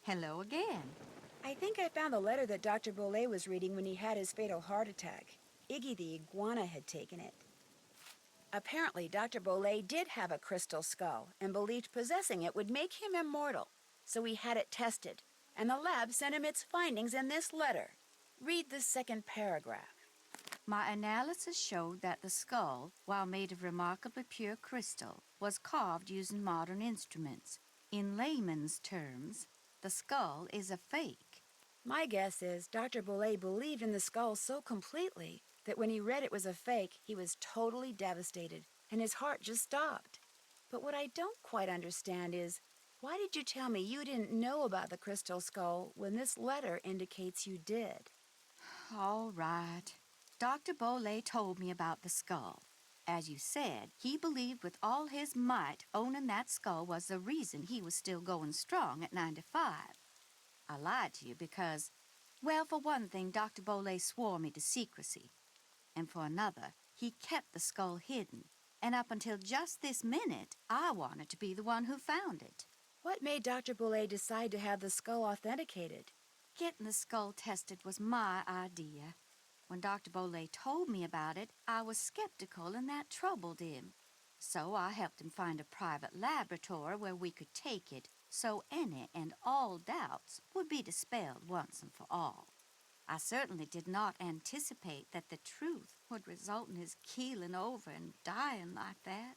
Hello again. I think I found the letter that Dr. Bolet was reading when he had his fatal heart attack. Iggy the iguana had taken it. Apparently, Dr. Bolet did have a crystal skull and believed possessing it would make him immortal. So he had it tested, and the lab sent him its findings in this letter. Read the second paragraph. My analysis showed that the skull, while made of remarkably pure crystal, was carved using modern instruments. In layman's terms, the skull is a fake. My guess is Dr. Bolet believed in the skull so completely that when he read it was a fake, he was totally devastated, and his heart just stopped. But what I don't quite understand is, why did you tell me you didn't know about the crystal skull when this letter indicates you did? All right. Dr. Bolet told me about the skull. As you said, he believed with all his might owning that skull was the reason he was still going strong at 95. I lied to you because, well, for one thing, Dr. Bolet swore me to secrecy. And for another, he kept the skull hidden. And up until just this minute, I wanted to be the one who found it. What made Dr. Bolet decide to have the skull authenticated? Getting the skull tested was my idea. When Dr. Bolet told me about it, I was skeptical and that troubled him. So I helped him find a private laboratory where we could take it so any and all doubts would be dispelled once and for all. I certainly did not anticipate that the truth would result in his keeling over and dying like that.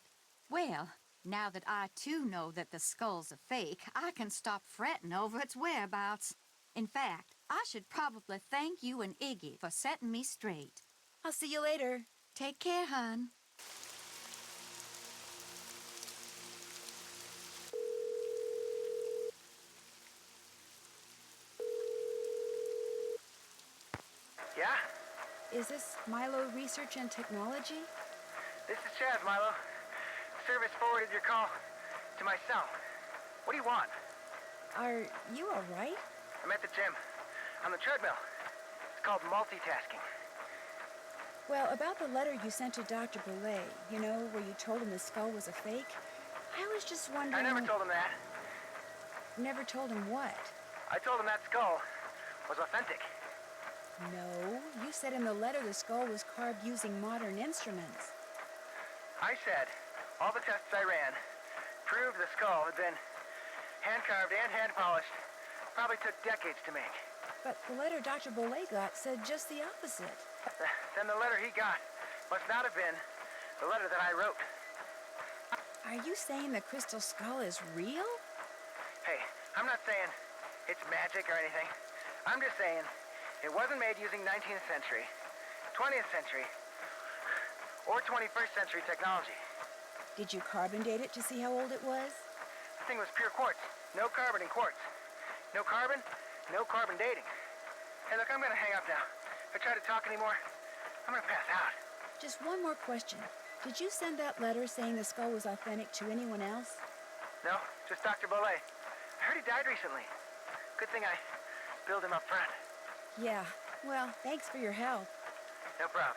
Well, now that I too know that the skull's a fake, I can stop fretting over its whereabouts. In fact, I should probably thank you and Iggy for setting me straight. I'll see you later. Take care, hon. Yeah? Is this Milo Research and Technology? This is Chaz, Milo. Service forwarded your call to my cell. What do you want? Are you all right? I'm at the gym. On the treadmill. It's called multitasking. Well, about the letter you sent to Dr. Bolet, you know, where you told him the skull was a fake, I was just wondering... I never told him that. Never told him what? I told him that skull was authentic. No, you said in the letter the skull was carved using modern instruments. I said all the tests I ran proved the skull had been hand-carved and hand-polished. Probably took decades to make. But the letter Dr. Bolet got said just the opposite. Then the letter he got must not have been the letter that I wrote. Are you saying the crystal skull is real? Hey, I'm not saying it's magic or anything. I'm just saying it wasn't made using 19th century, 20th century, or 21st century technology. Did you carbon date it to see how old it was? The thing was pure quartz. No carbon in quartz. No carbon, no carbon dating. Hey, look, I'm gonna hang up now. If I try to talk anymore, I'm gonna pass out. Just one more question. Did you send that letter saying the skull was authentic to anyone else? No, just Dr. Bolet. I heard he died recently. Good thing I billed him up front. Yeah, well, thanks for your help. No problem.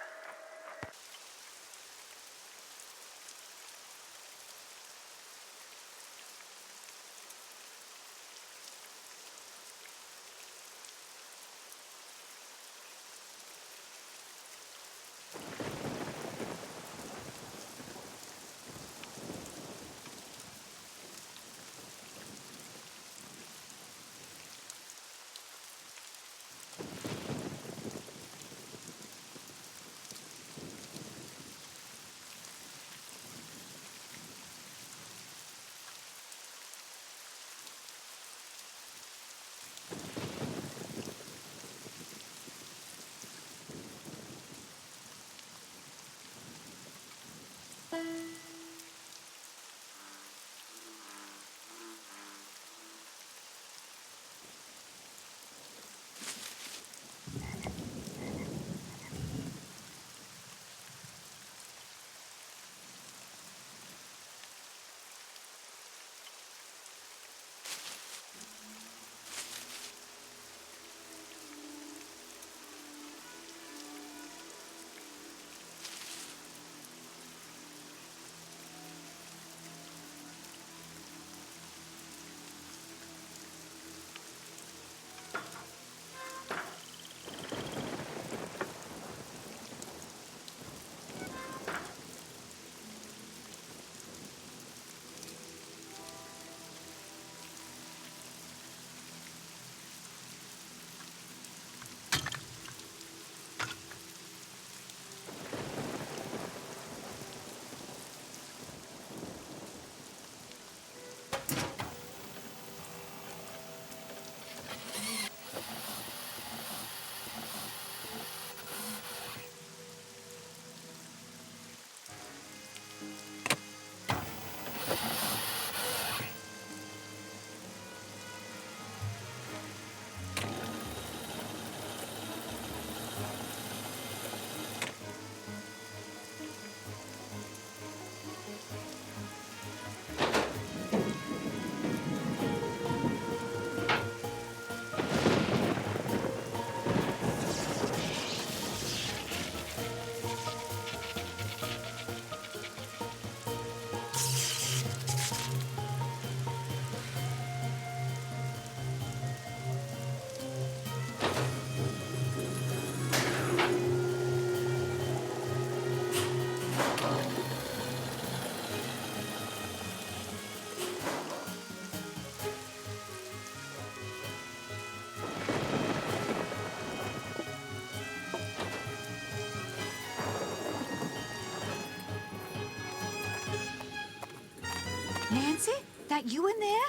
Nancy? That you in there?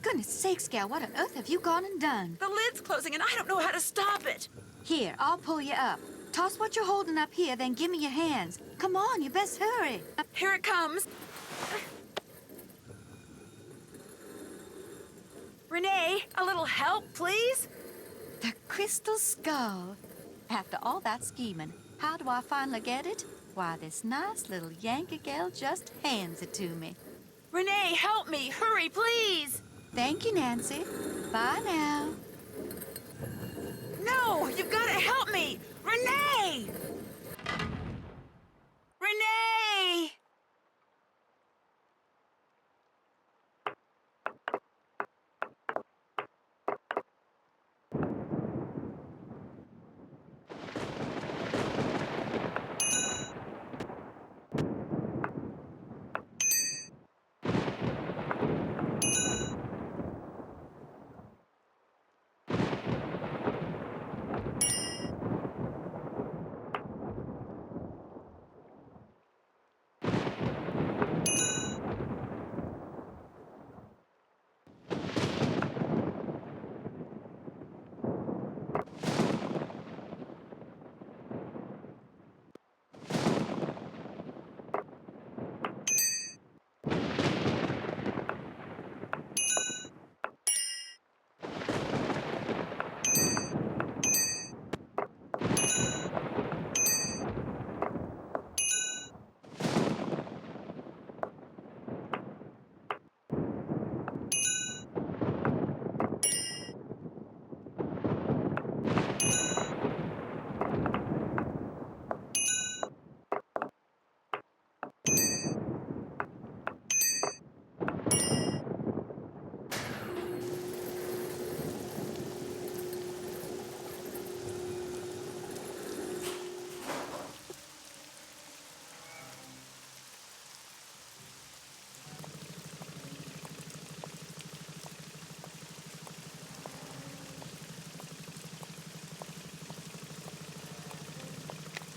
Goodness sakes, gal, what on earth have you gone and done? The lid's closing and I don't know how to stop it. Here, I'll pull you up. Toss what you're holding up here, then give me your hands. Come on, you best hurry. Here it comes. Renee, a little help, please? The crystal skull. After all that scheming, how do I finally get it? Why, this nice little Yankee gal just hands it to me. Renee, help me. Hurry, please. Thank you, Nancy. Bye now. No, you've got to help me. Renee! Renee!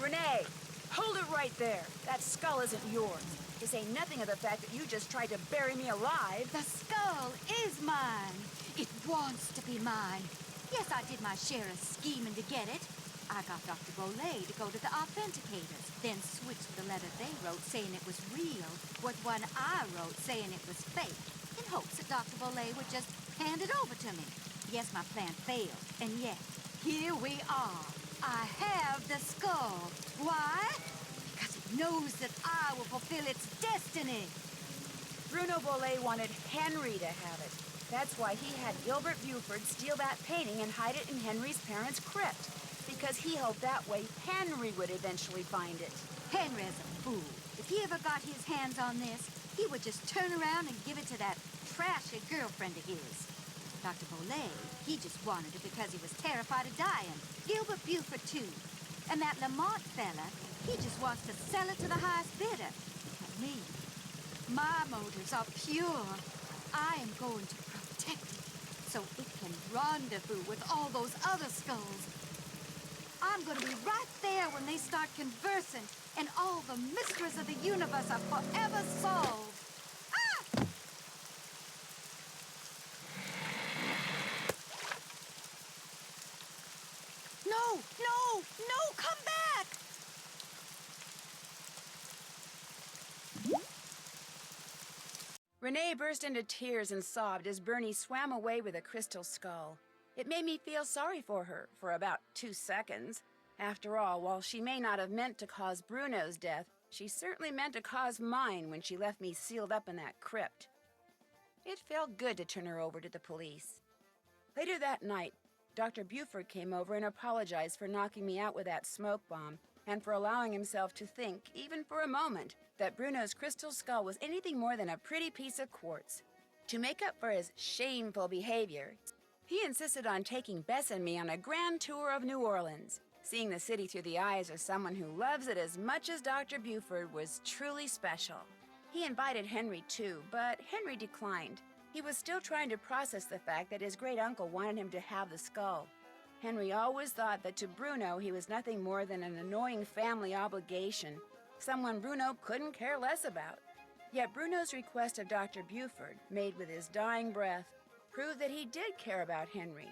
Renee, hold it right there. That skull isn't yours. To say nothing of the fact that you just tried to bury me alive. The skull is mine. It wants to be mine. Yes, I did my share of scheming to get it. I got Dr. Bolay to go to the authenticators, then switched the letter they wrote saying it was real with one I wrote saying it was fake, in hopes that Dr. Bolay would just hand it over to me. Yes, my plan failed, and yet, here we are. I have the skull. Why? Because it knows that I will fulfill its destiny. Bruno Bolay wanted Henry to have it. That's why he had Gilbert Buford steal that painting and hide it in Henry's parents' crypt. Because he hoped that way Henry would eventually find it. Henry's a fool. If he ever got his hands on this, he would just turn around and give it to that trashy girlfriend of his. Dr. Bolay, he just wanted it because he was terrified of dying. Gilbert Buford, too. And that Lamont fella, he just wants to sell it to the highest bidder. But me, my motives are pure. I am going to protect it so it can rendezvous with all those other skulls. I'm going to be right there when they start conversing, and all the mysteries of the universe are forever solved. Ah! No, no, no, come back! Renee burst into tears and sobbed as Bernie swam away with a crystal skull. It made me feel sorry for her for about 2 seconds. After all, while she may not have meant to cause Bruno's death, she certainly meant to cause mine when she left me sealed up in that crypt. It felt good to turn her over to the police. Later that night, Dr. Buford came over and apologized for knocking me out with that smoke bomb and for allowing himself to think, even for a moment, that Bruno's crystal skull was anything more than a pretty piece of quartz. To make up for his shameful behavior, he insisted on taking Bess and me on a grand tour of New Orleans. Seeing the city through the eyes of someone who loves it as much as Dr. Buford was truly special. He invited Henry too, but Henry declined. He was still trying to process the fact that his great-uncle wanted him to have the skull. Henry always thought that to Bruno he was nothing more than an annoying family obligation, someone Bruno couldn't care less about. Yet Bruno's request of Dr. Buford, made with his dying breath, proved that he did care about Henry.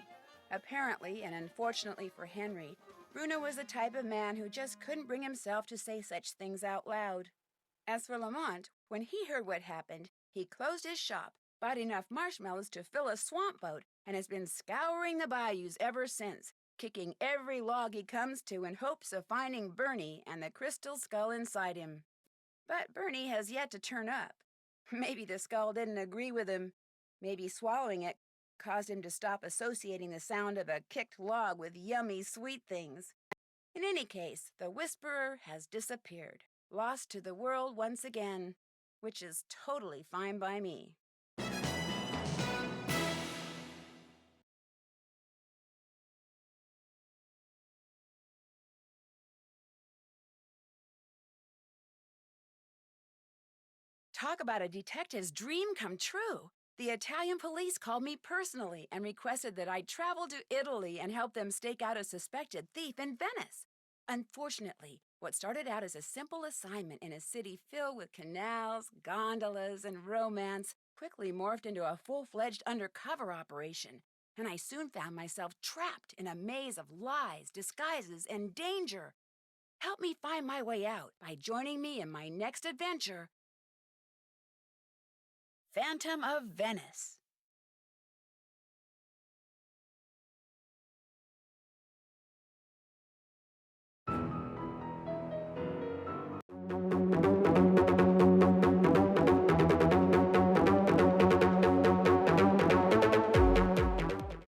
Apparently, and unfortunately for Henry, Bruno was the type of man who just couldn't bring himself to say such things out loud. As for Lamont, when he heard what happened, he closed his shop, bought enough marshmallows to fill a swamp boat, and has been scouring the bayous ever since, kicking every log he comes to in hopes of finding Bernie and the crystal skull inside him. But Bernie has yet to turn up. Maybe the skull didn't agree with him. Maybe swallowing it caused him to stop associating the sound of a kicked log with yummy sweet things. In any case, the Whisperer has disappeared, lost to the world once again, which is totally fine by me. Talk about a detective's dream come true. The Italian police called me personally and requested that I travel to Italy and help them stake out a suspected thief in Venice. Unfortunately, what started out as a simple assignment in a city filled with canals, gondolas, and romance quickly morphed into a full-fledged undercover operation, and I soon found myself trapped in a maze of lies, disguises, and danger. Help me find my way out by joining me in my next adventure, Phantom of Venice.